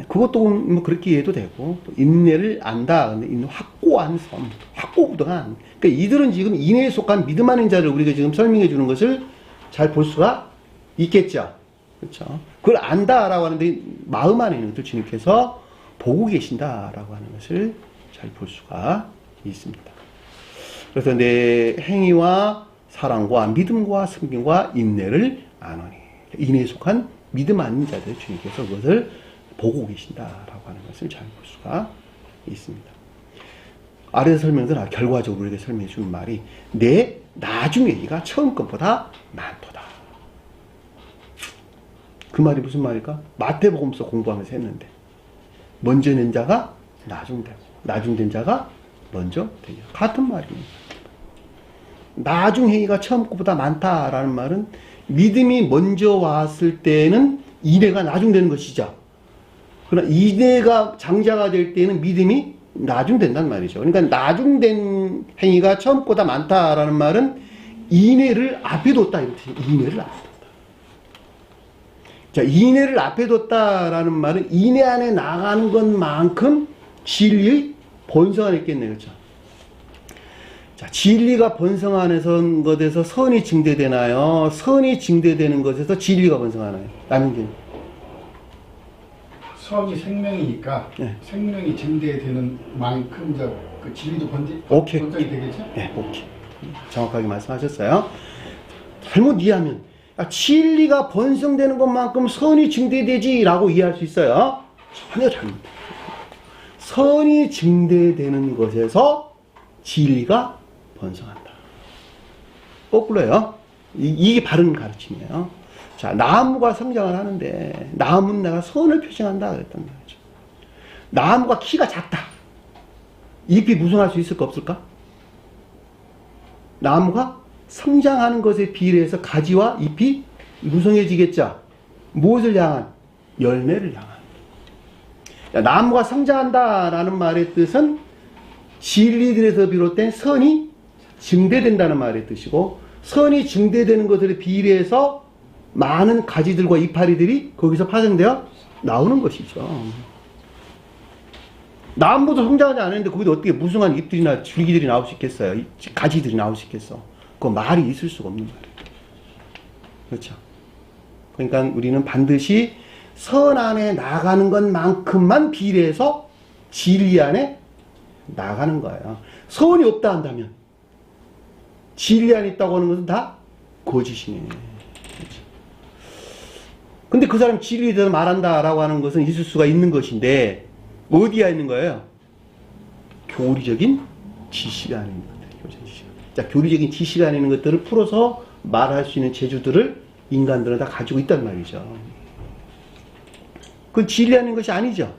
A: 그것도 뭐 그렇게 이해도 되고, 또 인내를 안다. 근데 있는 확고한 섬, 확고부동한. 그러니까 이들은 지금 인내에 속한 믿음 안인 자를 우리가 지금 설명해 주는 것을 잘 볼 수가 있겠죠. 그렇죠. 그걸 안다라고 하는데 마음 안에 있는 것을 주님께서 보고 계신다라고 하는 것을 잘 볼 수가 있습니다. 그래서 내 행위와 사랑과 믿음과 섬김과 인내를 아노니, 인내에 속한 믿음 아닌 자들 주님께서 그것을 보고 계신다라고 하는 것을 잘 볼 수가 있습니다. 아래서 설명들 결과적으로 우리에게 설명해 주는 말이 내 나중 얘기가 처음 것보다 많도다. 그 말이 무슨 말일까? 마태복음서 공부하면서 했는데 먼저 낸 자가 나중되고 나중된 자가 먼저 되냐. 같은 말입니다. 나중 행위가 처음 것보다 많다라는 말은 믿음이 먼저 왔을 때는 인내가 나중되는 것이죠. 그러나 인내가 장자가 될 때는 믿음이 나중된다는 말이죠. 그러니까 나중된 행위가 처음 것보다 많다라는 말은 인내를 앞에 뒀다 이런 뜻이에요. 인내를 앞에 뒀다. 자, 인내를 앞에 뒀다라는 말은 인내 안에 나가는 것만큼 진리의 번성 안에 있겠네요. 그렇죠? 자, 진리가 번성하는 것에서 선이 증대되나요? 선이 증대되는 것에서 진리가 번성하나요? 남인균.
B: 선이 생명이니까
A: 네.
B: 생명이 증대되는 만큼 그 진리도
A: 오케이.
B: 번성이 되겠죠?
A: 네, 오케이. 정확하게 말씀하셨어요. 잘못 이해하면 진리가 번성되는 것만큼 선이 증대되지라고 이해할 수 있어요. 전혀 잘못돼요. 선이 증대되는 것에서 진리가 번성한다. 거꾸로요. 이게 바른 가르침이에요. 자, 나무가 성장을 하는데 나무는 내가 선을 표징한다 그랬단 말이죠. 나무가 키가 작다. 잎이 무성할 수 있을까 없을까? 나무가 성장하는 것에 비례해서 가지와 잎이 무성해지겠죠. 무엇을 향한? 열매를 향한. 나무가 성장한다라는 말의 뜻은 진리들에서 비롯된 선이 증대된다는 말의 뜻이고, 선이 증대되는 것에 비례해서 많은 가지들과 이파리들이 거기서 파생되어 나오는 것이죠. 나무도 성장하지 않았는데 거기도 어떻게 무성한 잎들이나 줄기들이 나올 수 있겠어요? 가지들이 나올 수 있겠어? 그 말이 있을 수가 없는 말이에요. 그렇죠? 그러니까 우리는 반드시 선 안에 나가는 것만큼만 비례해서 진리 안에 나가는 거예요. 선이 없다 한다면 진리 안에 있다고 하는 것은 다 거짓이네. 그렇죠? 근데 그 사람이 진리에 대해서 말한다라고 하는 것은 있을 수가 있는 것인데 어디에 있는 거예요? 교리적인 지식 안에 있는 것들. 교리적인 지식. 자, 교리적인 지식 안에 있는 것들을 풀어서 말할 수 있는 재주들을 인간들은 다 가지고 있단 말이죠. 그건 진리 아닌 것이 아니죠.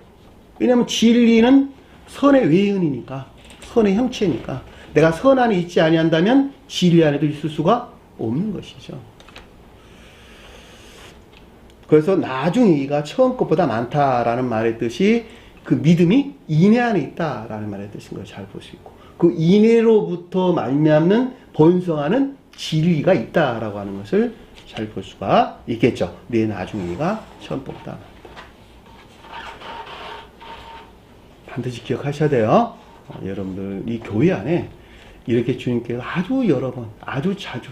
A: 왜냐하면 진리는 선의 외연이니까, 선의 형체니까, 내가 선 안에 있지 아니한다면 진리 안에도 있을 수가 없는 것이죠. 그래서 나중 얘기가 처음 것보다 많다라는 말의 뜻이 그 믿음이 인내 안에 있다라는 말의 뜻인 걸 잘 볼 수 있고, 그 인내로부터 말미암는 번성하는 진리가 있다라고 하는 것을 잘 볼 수가 있겠죠. 내 나중 얘기가 처음 것보다 많다. 반드시 기억하셔야 돼요. 여러분들 이 교회 안에 이렇게 주님께서 아주 여러 번, 아주 자주,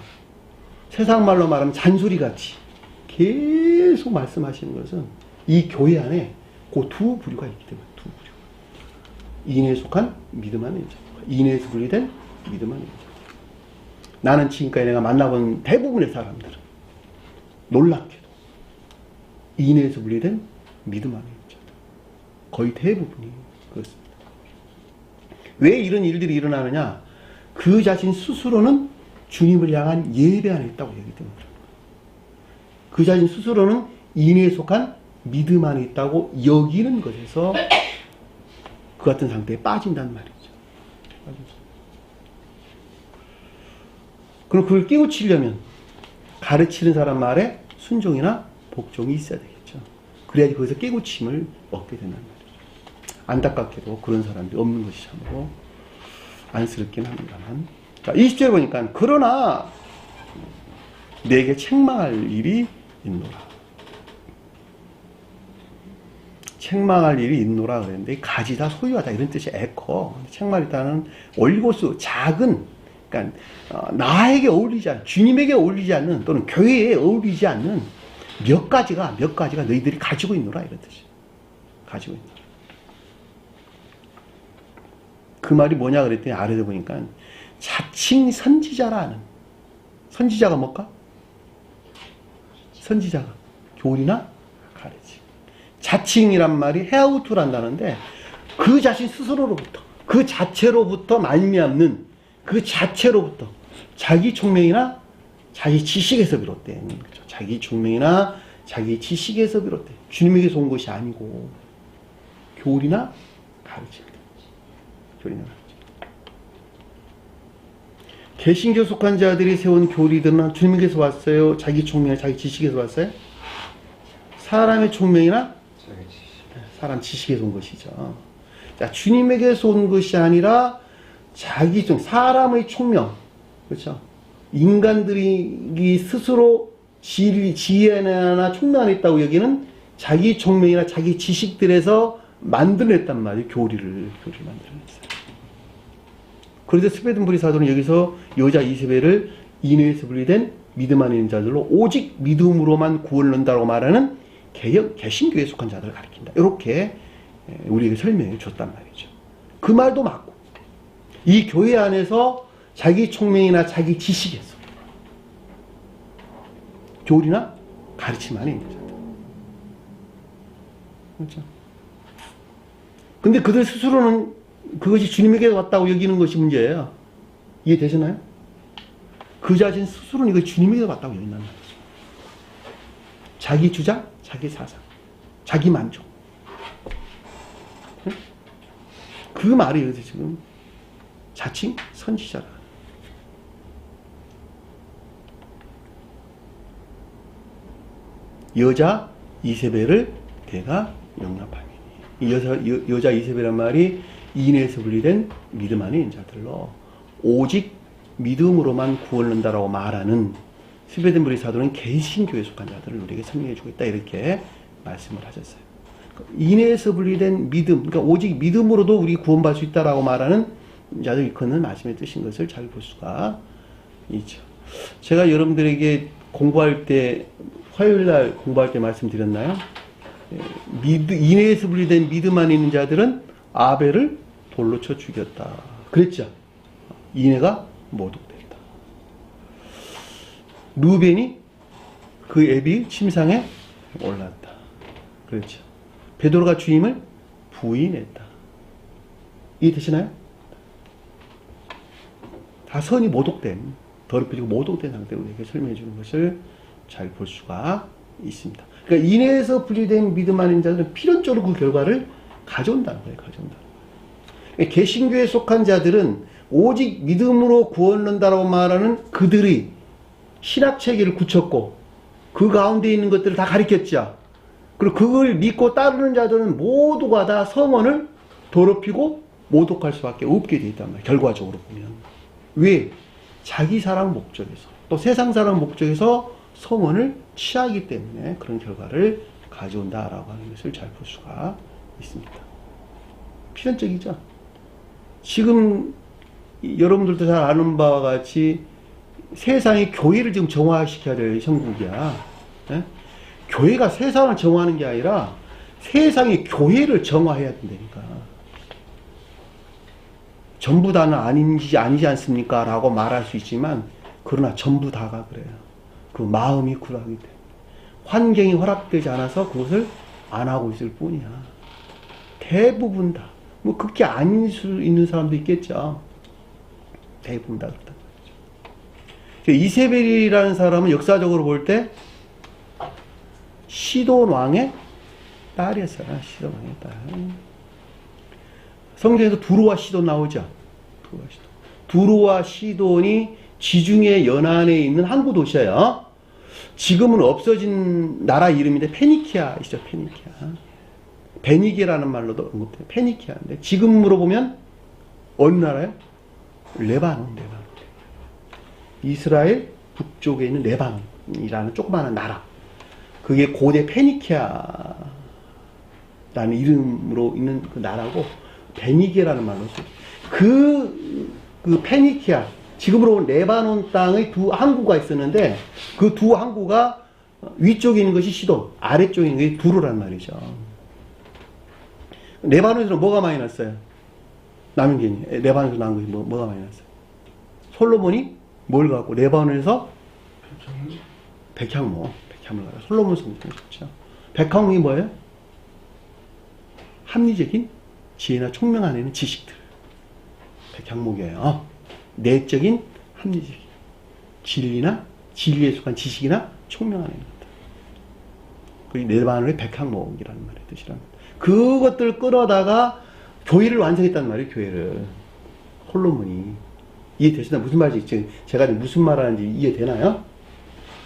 A: 세상 말로 말하면 잔소리같이 계속 말씀하시는 것은 이 교회 안에 그 두 부류가 있기 때문에, 두 부류. 인애에 속한 믿음 안에 있죠. 인애에서 분리된 믿음 안에 있죠. 나는 지금까지 내가 만나본 대부분의 사람들은 놀랍게도 인애에서 분리된 믿음 안에 있죠. 거의 대부분이 그렇습니다. 왜 이런 일들이 일어나느냐? 그 자신 스스로는 주님을 향한 예배 안에 있다고 얘기 때문에 그 자신 스스로는 인애에 속한 믿음 안에 있다고 여기는 것에서 그 같은 상태에 빠진단 말이죠. 그럼 그걸 깨우치려면 가르치는 사람 말에 순종이나 복종이 있어야 되겠죠. 그래야지 거기서 깨우침을 얻게 된단 말이죠. 안타깝게도 그런 사람들이 없는 것이 참으로 안쓰럽긴 합니다만. 자, 20절 보니까 그러나 내게 책망할 일이 있노라. 책망할 일이 있노라 그랬는데 가지다 소유하다 이런 뜻이 에코. 책망이다는 올고수 작은, 그러니까 나에게 어울리지 않는, 주님에게 어울리지 않는 또는 교회에 어울리지 않는 몇 가지가 너희들이 가지고 있노라 이런 뜻이. 가지고 있노라. 그 말이 뭐냐 그랬더니 아래에 보니까 자칭 선지자라는, 선지자가 뭘까? 선지자가 교리나 가르치. 자칭이란 말이 헤아우투란다는데 그 자신 스스로로부터, 그 자체로부터 말미암는, 그 자체로부터 자기 총명이나 자기 지식에서 비롯된 거죠. 자기 총명이나 자기 지식에서 비롯된, 주님에게서 온 것이 아니고 교리나 가르칩니다. 교리나 가르칩니다. 개신교 속한 자들이 세운 교리들은 주님에게서 왔어요? 자기 총명이나 자기 지식에서 왔어요? 사람의 총명이나 사람 지식에서 온 것이죠. 자, 주님에게서 온 것이 아니라 자기 총, 사람의 총명, 그렇죠? 인간들이 스스로 지혜나 총명 안에 있다고 여기는 자기 총명이나 자기 지식들에서 만들어냈단 말이에요. 교리를 만들어냈어요. 그래서 스베든부리 사도는 여기서 여자 이세벨을 인애에서 분리된 믿음 안에 있는 자들로 오직 믿음으로만 구원을 얻는다고 말하는 개신교에 속한 자들을 가리킨다. 이렇게 우리에게 설명해 줬단 말이죠. 그 말도 맞고, 이 교회 안에서 자기 총명이나 자기 지식에서 교리나 가르침 안에 있는 자들. 그렇죠? 근데 그들 스스로는 그것이 주님에게 왔다고 여기는 것이 문제예요. 이해되시나요? 그 자신 스스로는 이것이 주님에게 왔다고 여긴단 말이죠. 자기 주장, 자기 사상, 자기 만족. 그 말이 여기서 지금 자칭 선지자라. 여자 이세벨을 대가 용납하니. 이 여자 이세벨이란 말이 인에서 분리된 믿음 안에 있는 자들로 오직 믿음으로만 구원을 얻는다라고 말하는 스베덴부리 사도는 개신교에 속한 자들을 우리에게 설명해 주고 있다. 이렇게 말씀을 하셨어요. 인에서 분리된 믿음, 그러니까 오직 믿음으로도 우리 구원받을 수 있다라고 말하는 자들 일컫는 말씀의 뜻인 것을 잘 볼 수가 있죠. 제가 여러분들에게 공부할 때, 화요일날 공부할 때 말씀드렸나요? 인에서 분리된 믿음 안에 있는 자들은 아벨을 돌로 쳐 죽였다. 그랬죠. 인애가 모독됐다. 루벤이 그 애비 침상에 올랐다. 그렇죠. 베드로가 주임을 부인했다. 이해되시나요? 다 선이 모독된, 더럽혀지고 모독된 상태로 우리에게 설명해 주는 것을 잘 볼 수가 있습니다. 그러니까 인해에서 분리된 믿음 안에 있는 자들은 필연적으로 그 결과를 가져온다는 거예요. 가져온다는 거예요. 개신교에 속한 자들은 오직 믿음으로 구원을 얻는다라고 말하는 그들의 신학 체계를 굳혔고 그 가운데 있는 것들을 다 가리켰죠. 그리고 그걸 믿고 따르는 자들은 모두가 다 성언을 더럽히고 모독할 수밖에 없게 되어 있단 말이에요. 결과적으로 보면. 왜? 자기 사랑 목적에서 또 세상 사랑 목적에서 성언을 취하기 때문에 그런 결과를 가져온다라고 하는 것을 잘 볼 수가 있습니다. 필연적이죠. 지금 여러분들도 잘 아는 바와 같이 세상이 교회를 지금 정화시켜야 될 형국이야. 예? 교회가 세상을 정화하는 게 아니라 세상이 교회를 정화해야 된다니까. 전부 다는 아니지 않습니까? 라고 말할 수 있지만 그러나 전부 다가 그래요. 그 마음이 굴하기 때문에 환경이 허락되지 않아서 그것을 안 하고 있을 뿐이야. 대부분 다. 뭐 그렇게 아닐 수 있는 사람도 있겠죠. 대부분 다 그렇다. 이세벨이라는 사람은 역사적으로 볼 때 시돈 왕의 딸이었어요. 시돈 왕의 딸. 성경에서 두루와 시돈 나오죠. 두루와 시돈이 지중해 연안에 있는 항구 도시예요. 지금은 없어진 나라 이름인데 페니키아이죠. 페니키아. 베니게라는 말로도 언급돼요. 페니키아인데 지금으로 보면 어느 나라예요? 레바논. 이스라엘 북쪽에 있는 레바논이라는 조그마한 나라. 그게 고대 페니키아라는 이름으로 있는 그 나라고 베니게라는 말로 써요. 그 페니키아, 지금으로 보면 레바논 땅의 두 항구가 있었는데 그 두 항구가 위쪽에 있는 것이 시돈, 아래쪽에 있는 것이 두루란 말이죠. 레바논에서는 뭐가 많이 났어요? 남인견이. 레바논에서 난 것이 뭐가 많이 났어요? 솔로몬이 뭘 갖고 레바논에서 백향목을 갖고 솔로몬 성전을 줬죠. 백향목이 뭐예요? 합리적인 지혜나 총명 안에 있는 지식들. 백향목이에요. 내적인 합리적인 진리나 진리에 속한 지식이나 총명 안에 있는 것들. 그게 레바논의 백향목이라는 말의 뜻이랍니다. 그것들을 끌어다가 교회를 완성했단 말이에요. 교회를. 솔로몬이. 이해되시나? 무슨 말인지 제가 무슨 말하는지 이해되나요?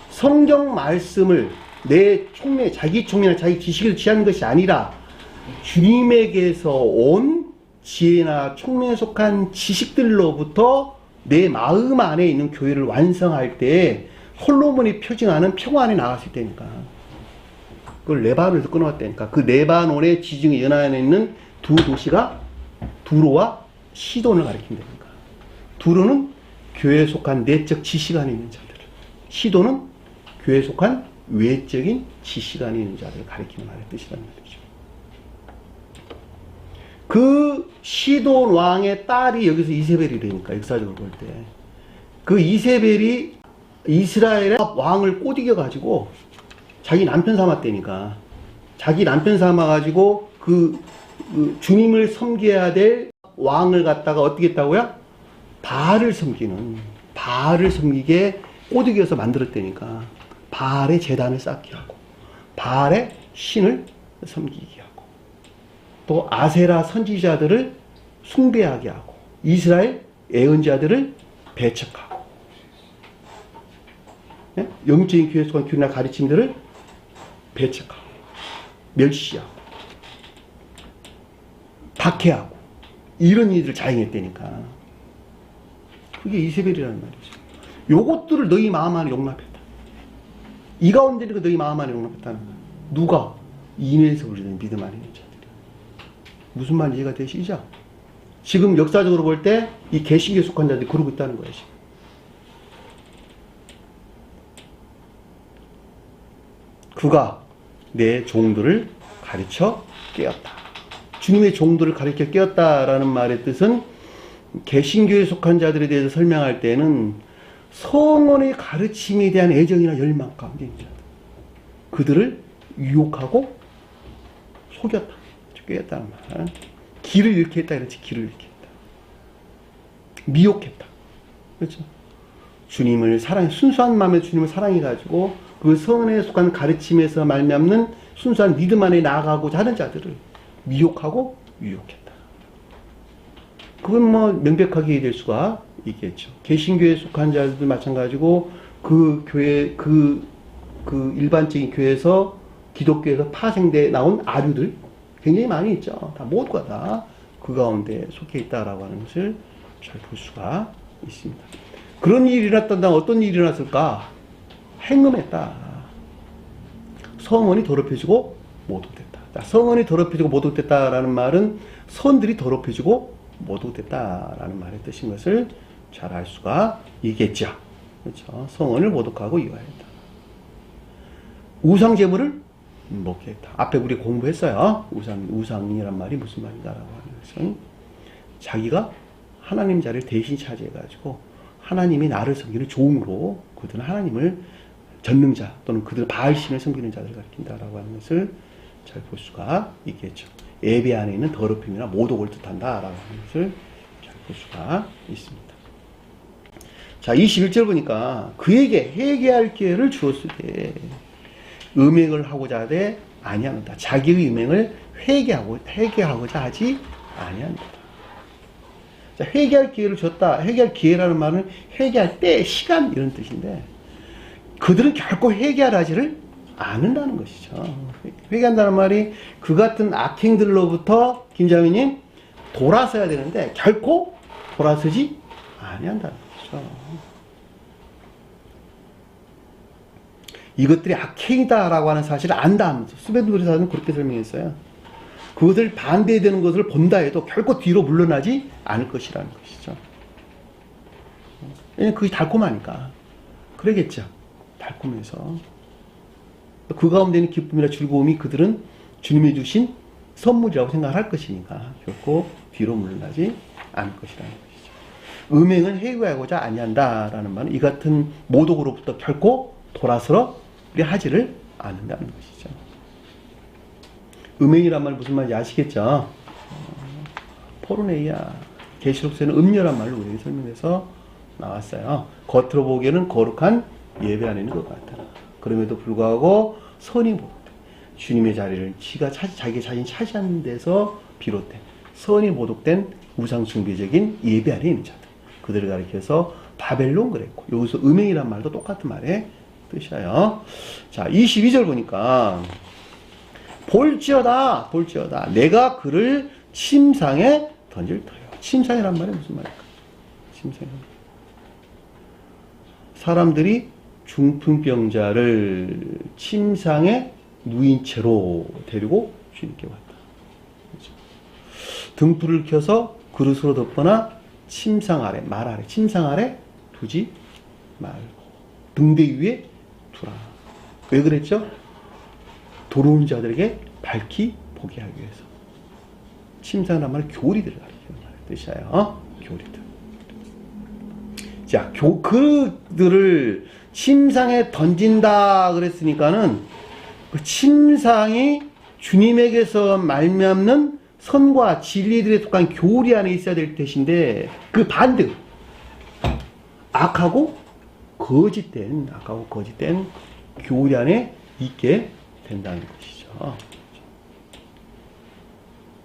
A: 성경 말씀을 내 총명, 자기 총명이나 자기 지식을 취하는 것이 아니라 주님에게서 온 지혜나 총명에 속한 지식들로부터 내 마음 안에 있는 교회를 완성할 때 솔로몬이 표징하는 평안에 나갔을 때니까. 그걸 레바논에서 끊어왔다니까. 그 레바논의 지중해 연안에 있는 두 도시가 두로와 시돈을 가리킨다니까. 두로는 교회에 속한 내적 지식 안에 있는 자들. 시돈은 교회에 속한 외적인 지시관이 있는 자들을 가리키는 말의 뜻이란 말이죠. 그 시돈 왕의 딸이 여기서 이세벨이라니까, 역사적으로 볼 때. 그 이세벨이 이스라엘의 왕을 꼬드겨가지고 자기 남편 삼았다니까. 자기 남편 삼아가지고 그 주님을 섬겨야 될 왕을 갖다가 어떻게 했다고요? 바알을 섬기게 꼬드겨서 만들었다니까. 바알의 제단을 쌓게 하고, 바알의 신을 섬기게 하고, 또 아세라 선지자들을 숭배하게 하고, 이스라엘 예언자들을 배척하고, 예? 영적인 교회 속한 교리나 가르침들을 배척하고, 멸시하고, 박해하고, 이런 일들을 자행했다니까. 그게 이세벨이라는 말이죠. 요것들을 너희 마음 안에 용납했다. 이 가운데를 너희 마음 안에 용납했다는 거야. 누가? 인해서 우리는 믿음 안에 있는 자들이야. 무슨 말인지 이해가 되시죠? 지금 역사적으로 볼 때 이 개신교에 속한 자들이 그러고 있다는 거야, 지금. 그가 내 종들을 가르쳐 깨었다. 주님의 종들을 가르쳐 깨었다라는 말의 뜻은 개신교에 속한 자들에 대해서 설명할 때는 성원의 가르침에 대한 애정이나 열망 가운데 있는 자들. 그들을 유혹하고 속였다. 깨었다는 말. 길을 잃게 했다. 이렇지. 길을 잃게 했다. 미혹했다. 그렇죠. 주님을 사랑해, 순수한 마음에 주님을 사랑해가지고 그 성원에 속한 가르침에서 말미암는 순수한 믿음 안에 나아가고자 하는 자들을 미혹하고 유혹했다. 그건 뭐 명백하게 이해될 수가 있겠죠. 개신교에 속한 자들도 마찬가지고 그 교회, 그 일반적인 교회에서 기독교에서 파생돼 나온 아류들 굉장히 많이 있죠. 다 모두가 다 그 가운데 속해 있다라고 하는 것을 잘 볼 수가 있습니다. 그런 일이 일어났다. 어떤 일이 일어났을까? 행음했다. 성원이 더럽혀지고 모독됐다. 자, 성원이 더럽혀지고 모독됐다라는 말은 선들이 더럽혀지고 모독됐다라는 말의 뜻인 것을 잘 알 수가 있겠죠. 그렇죠. 성원을 모독하고 이화했다. 우상 제물을 먹겠다. 앞에 우리 공부했어요. 우상이란 말이 무슨 말인가라고 하는 것은 자기가 하나님 자리를 대신 차지해가지고 하나님이 나를 섬기는 종으로 그들은 하나님을 전능자 또는 그들 바알신을 섬기는 자들을 가리킨다라고 하는 것을 잘 볼 수가 있겠죠. 예배 안에 있는 더럽힘이나 모독을 뜻한다라고 하는 것을 잘 볼 수가 있습니다. 자, 21절 보니까 그에게 회개할 기회를 주었을 때 음행을 하고자 하되 아니한다. 자기의 음행을 회개하고자 하지 아니한다. 자, 회개할 기회를 줬다. 회개할 기회라는 말은 회개할 때, 시간 이런 뜻인데 그들은 결코 회개하지를 않는다는 것이죠. 회개한다는 말이 그 같은 악행들로부터 김장희님 돌아서야 되는데 결코 돌아서지 아니한다는 것이죠. 이것들이 악행이다라고 하는 사실을 안다 하면서 수배도리사는 그렇게 설명했어요. 그것을 반대되는 것을 본다 해도 결코 뒤로 물러나지 않을 것이라는 것이죠. 왜냐면 그게 달콤하니까. 그러겠죠. 달콤해서. 그 가운데 있는 기쁨이나 즐거움이 그들은 주님이 주신 선물이라고 생각할 것이니까 결코 뒤로 물러나지 않을 것이라는 것이죠. 음행은 해결하고자 아니한다라는 말은 이 같은 모독으로부터 결코 돌아서려 하지를 않는다는 것이죠. 음행이란 말 무슨 말인지 아시겠죠? 포르네이아, 계시록서에는 음녀란 말로 우리에게 설명해서 나왔어요. 겉으로 보기에는 거룩한 예배 안에 있는 것 같다. 그럼에도 불구하고 선이 모독된 주님의 자리를 자기 자신이 차지하는 데서 비롯된 선이 모독된 우상숭배적인 예배 안에 있는 자들, 그들을 가리켜서 바벨론 그랬고, 여기서 음행이란 말도 똑같은 말의 뜻이에요. 자, 22절 보니까 볼지어다 내가 그를 침상에 던질 터요. 침상이란 말이 무슨 말일까? 침상. 사람들이 중풍병자를 침상에 누인 채로 데리고 주님께 왔다. 그렇죠? 등불을 켜서 그릇으로 덮거나 침상 아래, 침상 아래 두지 말고 등대 위에 두라. 왜 그랬죠? 도로운 자들에게 밝히 보게 하기 위해서. 침상이란 말은 교리들을 가리키는 뜻이에요. 교리들. 자, 그들을 침상에 던진다 그랬으니까는 그 침상이 주님에게서 말미암는 선과 진리들에 속한 교리 안에 있어야 될 것인데 그 반대 악하고 거짓된 교리 안에 있게 된다는 것이죠.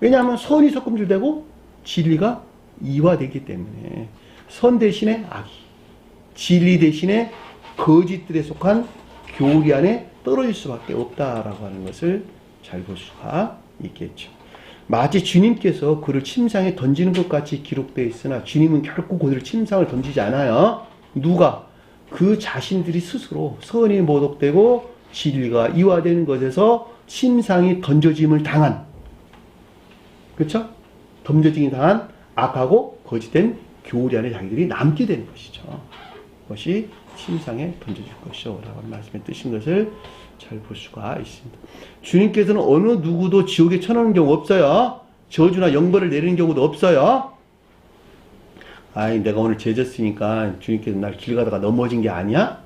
A: 왜냐하면 선이 섞음질되고 진리가 이화되기 때문에 선 대신에 악이, 진리 대신에 거짓들에 속한 교리 안에 떨어질 수밖에 없다라고 하는 것을 잘 볼 수가 있겠죠. 마치 주님께서 그를 침상에 던지는 것 같이 기록되어 있으나 주님은 결코 그들을 침상을 던지지 않아요. 누가? 그 자신들이 스스로 선이 모독되고 진리가 이화되는 것에서 침상이 던져짐을 당한, 그렇죠? 던져짐이 당한 악하고 거짓된 교리 안에 자기들이 남게 되는 것이죠. 그것이 침상에 던져질 것이요 라고 말씀해 뜨신 것을 잘 볼 수가 있습니다. 주님께서는 어느 누구도 지옥에 쳐넣는 경우 없어요. 저주나 영벌을 내리는 경우도 없어요. 아이, 내가 오늘 죄졌으니까 주님께서 날 길 가다가 넘어진 게 아니야?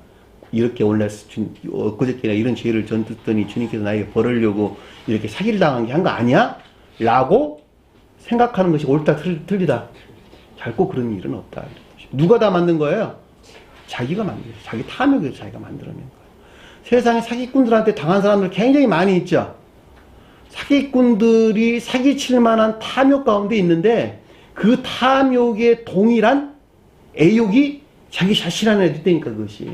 A: 이렇게 원래 엊그저께나 이런 죄를 졌더니 주님께서 나에게 벌으려고 이렇게 사기를 당한 게 한 거 아니야? 라고 생각하는 것이 옳다 틀리다. 결코 그런 일은 없다. 누가 다 만든 거예요? 자기가 만든 거예요. 자기 탐욕에서 자기가 만들어낸 거예요. 세상에 사기꾼들한테 당한 사람들 굉장히 많이 있죠. 사기꾼들이 사기칠 만한 탐욕 가운데 있는데 그 탐욕에 동일한 애욕이 자기 자신 안에 있다니까 그것이.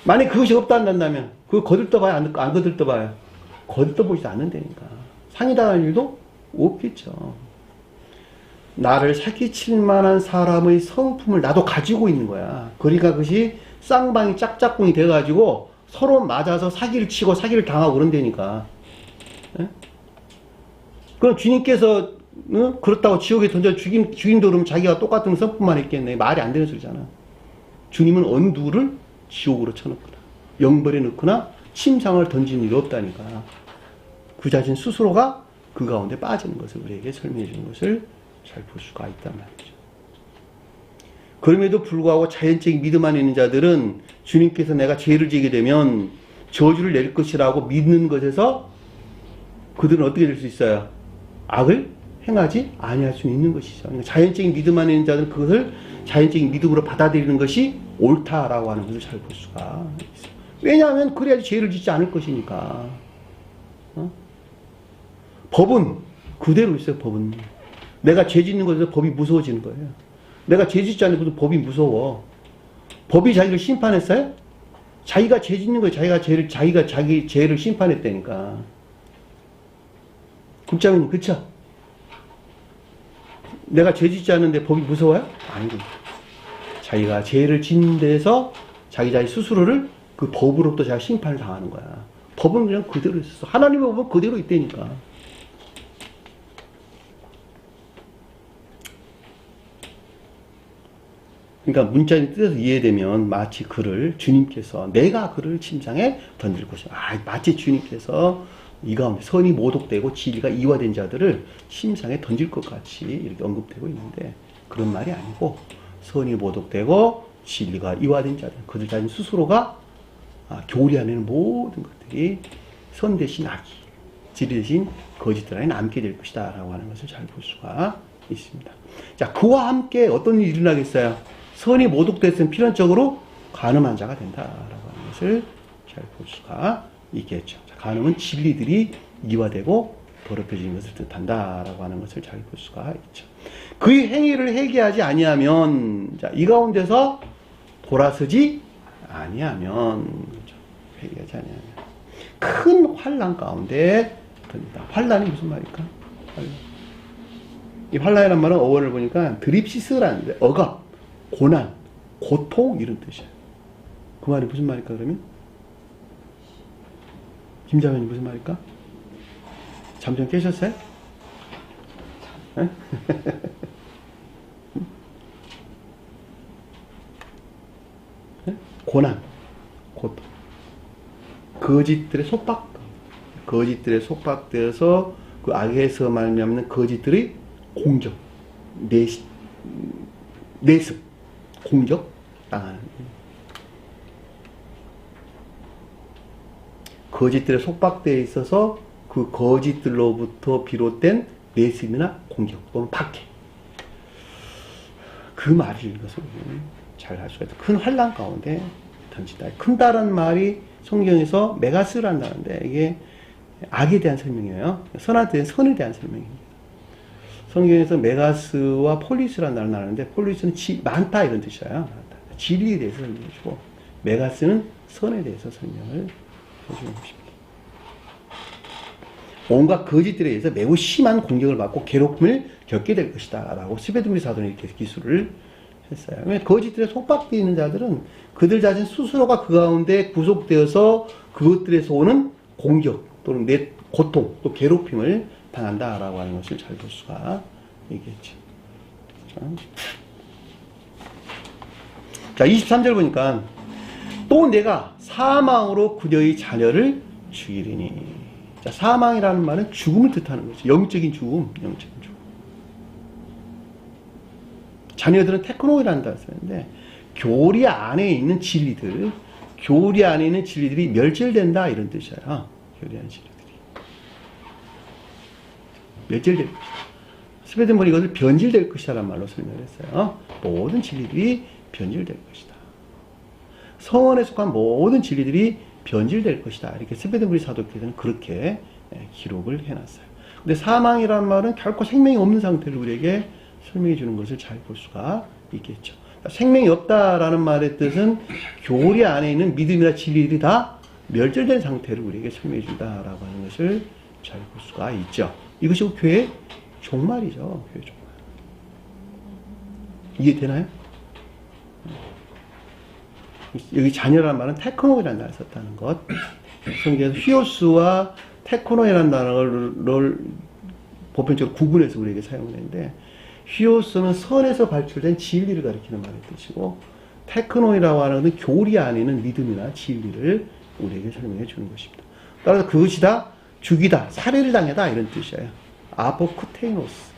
A: 만약 그것이 없다 한다면 그거 거들떠봐요? 안 거들떠봐요? 거들떠보지도 않는다니까. 상의당할 일도 없겠죠. 나를 사기칠 만한 사람의 성품을 나도 가지고 있는 거야. 그러니까 그것이 쌍방이 짝짝꿍이 돼가지고 서로 맞아서 사기를 치고 사기를 당하고 그런다니까. 예? 그럼 주님께서 그렇다고 지옥에 던져 죽임도 그러면 자기가 똑같은 성품만 했겠네. 말이 안 되는 소리잖아. 주님은 어느 누구를 지옥으로 쳐넣거나 영벌에 넣거나 침상을 던지는 일이 없다니까. 그 자신 스스로가 그 가운데 빠지는 것을 우리에게 설명해 주는 것을 잘 볼 수가 있단 말이죠. 그럼에도 불구하고 자연적인 믿음 안에 있는 자들은 주님께서 내가 죄를 지게 되면 저주를 내릴 것이라고 믿는 것에서 그들은 어떻게 될 수 있어요? 악을 행하지 아니할 수 있는 것이죠. 그러니까 자연적인 믿음 안에 있는 자들은 그것을 자연적인 믿음으로 받아들이는 것이 옳다라고 하는 것을 잘 볼 수가 있어요. 왜냐하면 그래야지 죄를 짓지 않을 것이니까. 법은 그대로 있어요. 법은. 내가 죄 짓는 것에서 법이 무서워지는 거예요. 내가 죄 짓지 않는 것도 법이 무서워. 법이 자기를 심판했어요? 자기가 죄 짓는 거예요. 자기가 자기 죄를 심판했다니까. 국장님, 그쵸? 내가 죄 짓지 않는데 법이 무서워요? 아니고. 자기가 죄를 짓는 데서 자기 스스로를 그 법으로부터 자기가 심판을 당하는 거야. 법은 그냥 그대로 있었어. 하나님의 법은 그대로 있다니까. 그러니까 문자의 뜻에서 이해되면 마치 주님께서 내가 그를 침상에 던질 것이야. 마치 주님께서 이 가운데 선이 모독되고 진리가 이화된 자들을 침상에 던질 것 같이 이렇게 언급되고 있는데 그런 말이 아니고 선이 모독되고 진리가 이화된 자들, 그들 자신 스스로가 교리 안에 있는 모든 것들이 선 대신 악이, 진리 대신 거짓들 안에 남게 될 것이다 라고 하는 것을 잘 볼 수가 있습니다. 자, 그와 함께 어떤 일이 일어나겠어요? 선이 모독됐으면 필연적으로 간음한 자가 된다라고 하는 것을 잘 볼 수가 있겠죠. 자, 간음은 진리들이 이화되고 더럽혀지는 것을 뜻한다라고 하는 것을 잘 볼 수가 있죠. 그의 행위를 회개하지 아니하면, 자, 이 가운데서 돌아서지 아니하면, 그렇죠. 회개하지 아니하면 큰 환난 가운데 듭니다. 환난이 무슨 말일까? 이 환난이란 말은 어원을 보니까 드립시스라는 억압, 고난, 고통 이런 뜻이에요. 그 말이 무슨 말일까 그러면? 김자매님 무슨 말일까? 잠 좀 깨셨어요? 고난, 고통. 거짓들의 거짓들의 속박되어서 그 악에서 말미암는 거짓들의 공격, 내습, 공격 당하는 거짓들의 속박되어 있어서 그 거짓들로부터 비롯된 내습이나 공격 또는 박해. 그 말을 읽어서 잘 할 수가 있다. 큰 환란 가운데 던진다. 큰다라는 말이 성경에서 메가스라는 단어인데 이게 악에 대한 설명이에요. 선한테 선에 대한 설명입니다. 성경에서 메가스와 폴리스라는 단어를 나누는데 폴리스는 많다 이런 뜻이에요. 진리에 대해서 설명해주고 메가스는 선에 대해서 설명을 해주는 것입니다. 온갖 거짓들에 의해서 매우 심한 공격을 받고 괴롭힘을 겪게 될 것이다 라고 스베드무리 사도는 이렇게 기술을 했어요. 거짓들에 속박되어 있는 자들은 그들 자신 스스로가 그 가운데 구속되어서 그것들에서 오는 공격 또는 고통 또 괴롭힘을 당한다라고 하는 것을 잘 볼 수가 있겠죠. 자, 23절 보니까 또 내가 사망으로 그녀의 자녀를 죽이리니. 자, 사망이라는 말은 죽음을 뜻하는 거죠. 영적인 죽음. 자녀들은 테크노이라는 단어를 쓰는데 교리 안에 있는 진리들이 멸절된다 이런 뜻이에요. 교리 안에 진리들이 멸절될 것이다. 스웨덴은 이것을 변질될 것이라는 말로 설명을 했어요. 모든 진리들이 변질될 것이다. 성원에 속한 모든 진리들이 변질될 것이다. 이렇게 스웨덴 사도께서는 그렇게 기록을 해놨어요. 근데 사망이라는 말은 결코 생명이 없는 상태를 우리에게 설명해 주는 것을 잘 볼 수가 있겠죠. 생명이 없다라는 말의 뜻은 교리 안에 있는 믿음이나 진리들이 다 멸절된 상태를 우리에게 설명해 준다라고 하는 것을 잘 볼 수가 있죠. 이것이 교회의 종말이죠. 교회 종말. 이해되나요? 여기 자녀라는 말은 테크노이라는 단어를 썼다는 것. 성경에서 히오스와 테크노이라는 단어를 보편적으로 구분해서 우리에게 사용을 했는데 히오스는 선에서 발출된 진리를 가리키는 말의 뜻이고 테크노이라고 하는 것은 교리 안에 있는 믿음이나 진리를 우리에게 설명해 주는 것입니다. 따라서 그것이 다 죽이다, 살해를 당하다 이런 뜻이에요. 아포크테이노스,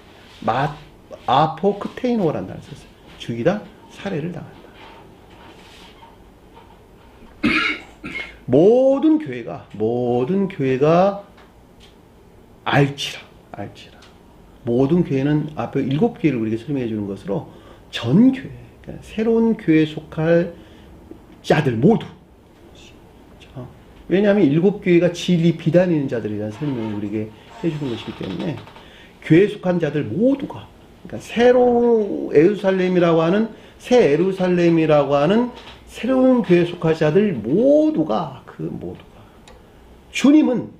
A: 아포크테이노라는 단어를 썼어요. 죽이다, 살해를 당한다. 모든 교회가 알지라. 모든 교회는 앞에 7교회를 우리에게 설명해 주는 것으로 전 교회, 그러니까 새로운 교회에 속할 자들 모두. 그렇죠? 왜냐하면 7교회가 진리 비단있는 자들이라는 설명을 우리에게 해주는 것이기 때문에 교회에 속한 자들 모두가, 그러니까 새로운 예루살렘이라고 하는 새 예루살렘이라고 하는 새로운 교회에 속할 자들 모두가 주님은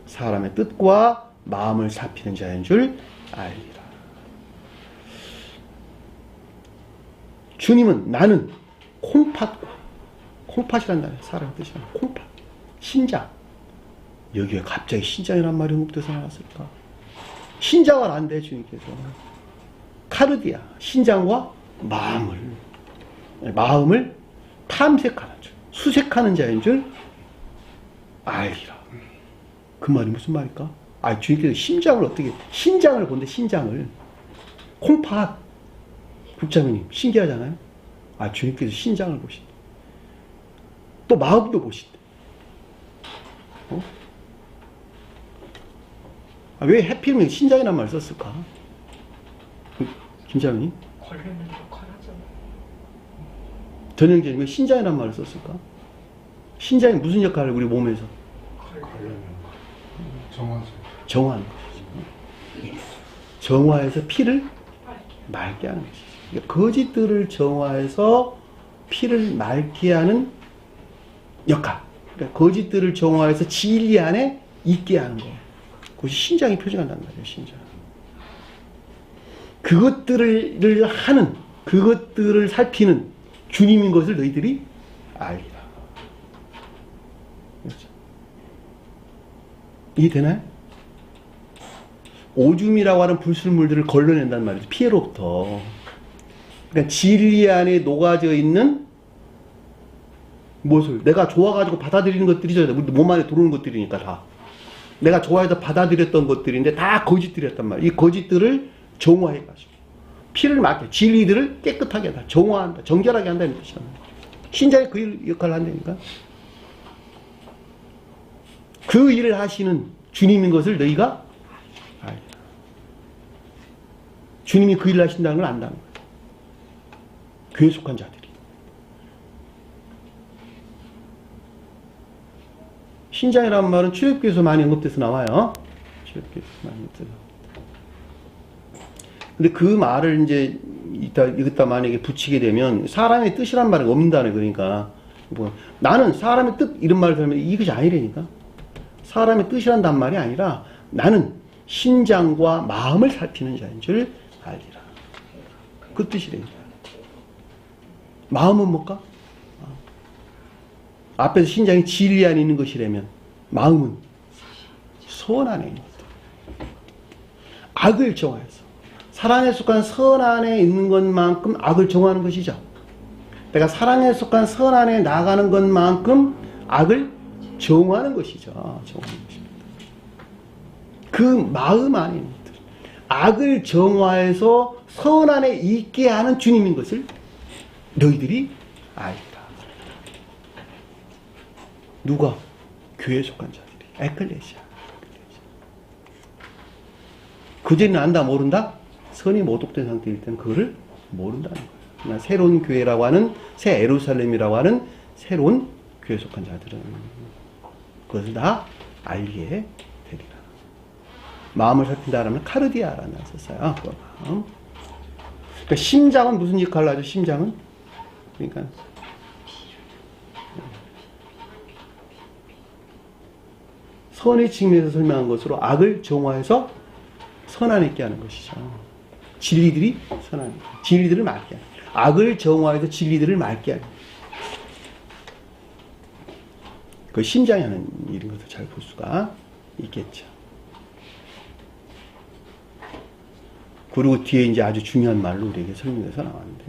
A: 사람의 뜻과 마음을 살피는 자인 줄 알리라. 주님은 나는 콩팥이란 단어 사람의 뜻이야. 콩팥, 신장. 여기에 갑자기 신장이란 말이 언급돼서 나왔을까? 신장을 안 돼 주님께서. 카르디아, 신장과 마음을 탐색하는 줄, 수색하는 자인 줄 알리라. 그 말이 무슨 말일까? 주님께서 신장을 본대, 신장을. 콩팥. 국장님, 신기하잖아요? 주님께서 신장을 보신대. 또 마음도 보신대. 왜 해필이면 신장이란 말을 썼을까? 김장님?
C: 걸리면 욕하죠.
A: 전형적인 왜 신장이란 말을 썼을까? 신장이 무슨 역할을 우리 몸에서? 정화하는 것이죠. 정화해서 피를 맑게 하는 것이죠. 그러니까 거짓들을 정화해서 피를 맑게 하는 역할. 그러니까 거짓들을 정화해서 진리 안에 있게 하는 거. 그것이 신장이 표현한단 말이에요. 신장. 그것들을 살피는 주님인 것을 너희들이 알리라. 그렇죠? 이해되나요? 오줌이라고 하는 불순물들을 걸러낸단 말이죠. 피해로부터. 그러니까 진리 안에 녹아져 있는 무엇을? 내가 좋아가지고 받아들이는 것들이죠. 우리 몸 안에 들어오는 것들이니까 다. 내가 좋아해서 받아들였던 것들인데 다 거짓들이었단 말이야. 이 거짓들을 정화해가지고 피를 막혀 진리들을 깨끗하게 한다. 정화한다. 정결하게 한다는 뜻이야. 신자의 그 역할을 한다니까. 그 일을 하시는 주님인 것을 너희가 알라. 주님이 그 일을 하신다는 걸 안다는 거야. 교회에 속한 자들이. 신장이라는 말은 출애굽기에서 많이 언급돼서 나와요. 출애굽기에서 많이 언급돼서. 근데 그 말을 이제 이따 만약에 붙이게 되면 사람의 뜻이란 말이 없는다네. 그러니까 뭐 나는 사람의 뜻 이런 말을 들으면 이것이 아니라니까. 사람의 뜻이란단 말이 아니라 나는 신장과 마음을 살피는 자인 줄 알리라. 그 뜻이라니까. 마음은 뭘까? 앞에서 신장이 진리 안에 있는 것이라면 마음은 선 안에 있는 것. 악을 정화해서 사랑에 속한 선 안에 있는 것만큼 악을 정화하는 것이죠. 내가 사랑에 속한 선 안에 나가는 것만큼 악을 정화하는 것이죠. 정화하는 것입니다. 그 마음 안에 있는 것들. 악을 정화해서 선 안에 있게 하는 주님인 것을 너희들이 알리라. 누가? 교회에 속한 자들이. 에클레시아. 그전에는 안다 모른다? 선이 모독된 상태일 때는 그거를 모른다는 거예요. 그러나 새로운 교회라고 하는 새 예루살렘이라고 하는 새로운 교회에 속한 자들은 그것을 다 알게 되리라. 마음을 살핀다라면 카르디아라는 말 썼어요. 그 마음. 그러니까 심장은 무슨 역할을 하죠? 심장은? 그러니까 선의 측면에서 설명한 것으로 악을 정화해서 선 안에 있게 하는 것이죠. 진리들이 선 안에, 진리들을 맑게 하는. 악을 정화해서 진리들을 맑게 하는. 그 심장이 하는 일인 것을 잘 볼 수가 있겠죠. 그리고 뒤에 이제 아주 중요한 말로 우리에게 설명해서 나왔는데,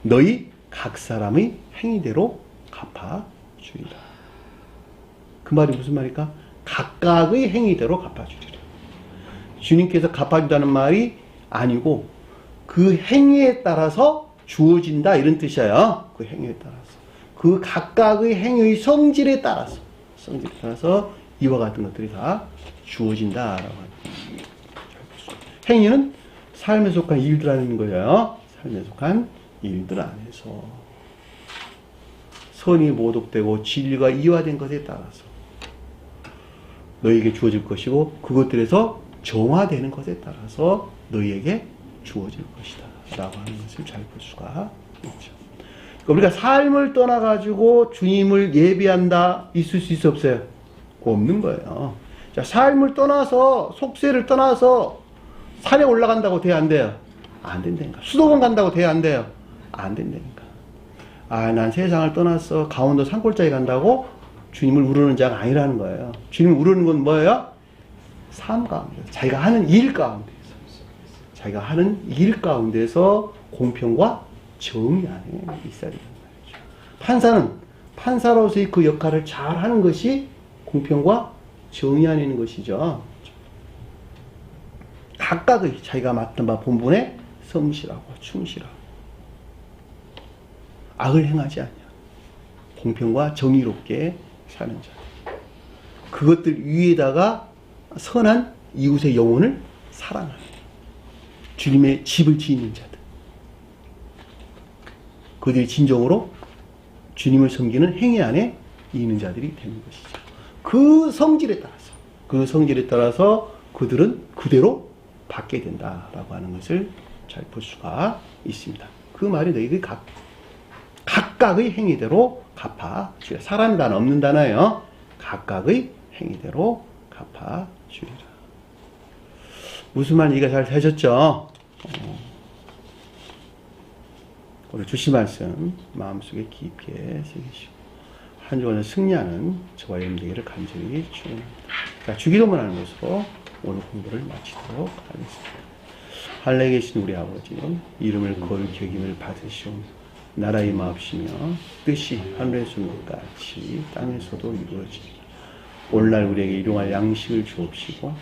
A: 너희 각 사람의 행위대로 갚아주리라. 그 말이 무슨 말일까? 각각의 행위대로 갚아주리라. 주님께서 갚아준다는 말이 아니고 그 행위에 따라서 주어진다 이런 뜻이에요. 그 행위에 따라서. 그 각각의 행위의 성질에 따라서 이와 같은 것들이 다 주어진다라고 합니다. 행위는 삶에 속한 일들 안에 있는 거예요. 삶에 속한 일들 안에서 선이 모독되고 진리가 이화된 것에 따라서 너희에게 주어질 것이고 그것들에서 정화되는 것에 따라서 너희에게 주어질 것이다 라고 하는 것을 잘 볼 수가 있죠. 우리가 삶을 떠나가지고 주님을 예배한다 있을 수 있어 없어요? 없는 거예요. 자, 삶을 떠나서 속세를 떠나서 산에 올라간다고 돼야 안 돼요? 안 된다니까. 수도원 간다고 돼야 안 돼요? 안 된다니까. 아, 난 세상을 떠나서 강원도 산골짜기 간다고 주님을 우르는 자가 아니라는 거예요. 주님을 우르는 건 뭐예요? 삶 가운데서, 자기가 하는 일 가운데서, 자기가 하는 일 가운데서 공평과 정의 안에 있어야 된단 말이죠. 판사는 판사로서의 그 역할을 잘 하는 것이 공평과 정의 안에 있는 것이죠. 각각의 자기가 맡은 바 본분에 성실하고 충실하고 악을 행하지 않냐. 공평과 정의롭게 사는 자들. 그것들 위에다가 선한 이웃의 영혼을 사랑하는 주님의 집을 지니는 자들. 그들이 진정으로 주님을 섬기는 행위 안에 있는 자들이 되는 것이죠. 그 성질에 따라서 그들은 그대로 받게 된다라고 하는 것을 잘 볼 수가 있습니다. 그 말이 너희들이 각각의 행위대로 갚아주리라. 사람이 단 없는 단어예요. 각각의 행위대로 갚아주리라. 무슨 말 이해가 잘 되셨죠? 오늘 주신 말씀 마음속에 깊게 새기시고 한 주간의 승리하는 저와 여러분들에게 간절히 축원합니다. 자, 주기도문 하는 것으로 오늘 공부를 마치도록 하겠습니다. 하늘에 계신 우리 아버지, 이름을 거룩히 여김을 받으시옵소서. 나라의 마옵시며 뜻이 하늘에서 이룬 것 같이 땅에서도 이루어지니 오늘날 우리에게 일용할 양식을 주옵시고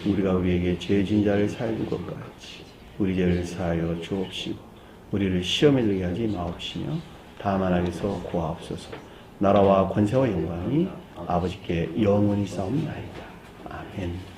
A: 우리가 우리에게 죄진 자를 사하여 준 것 같이 우리 죄를 사하여 주옵시고 우리를 시험에 들게 하지 마옵시며 다만 악에서 구하옵소서. 나라와 권세와 영광이 아버지께 영원히 싸움나이다. 아멘.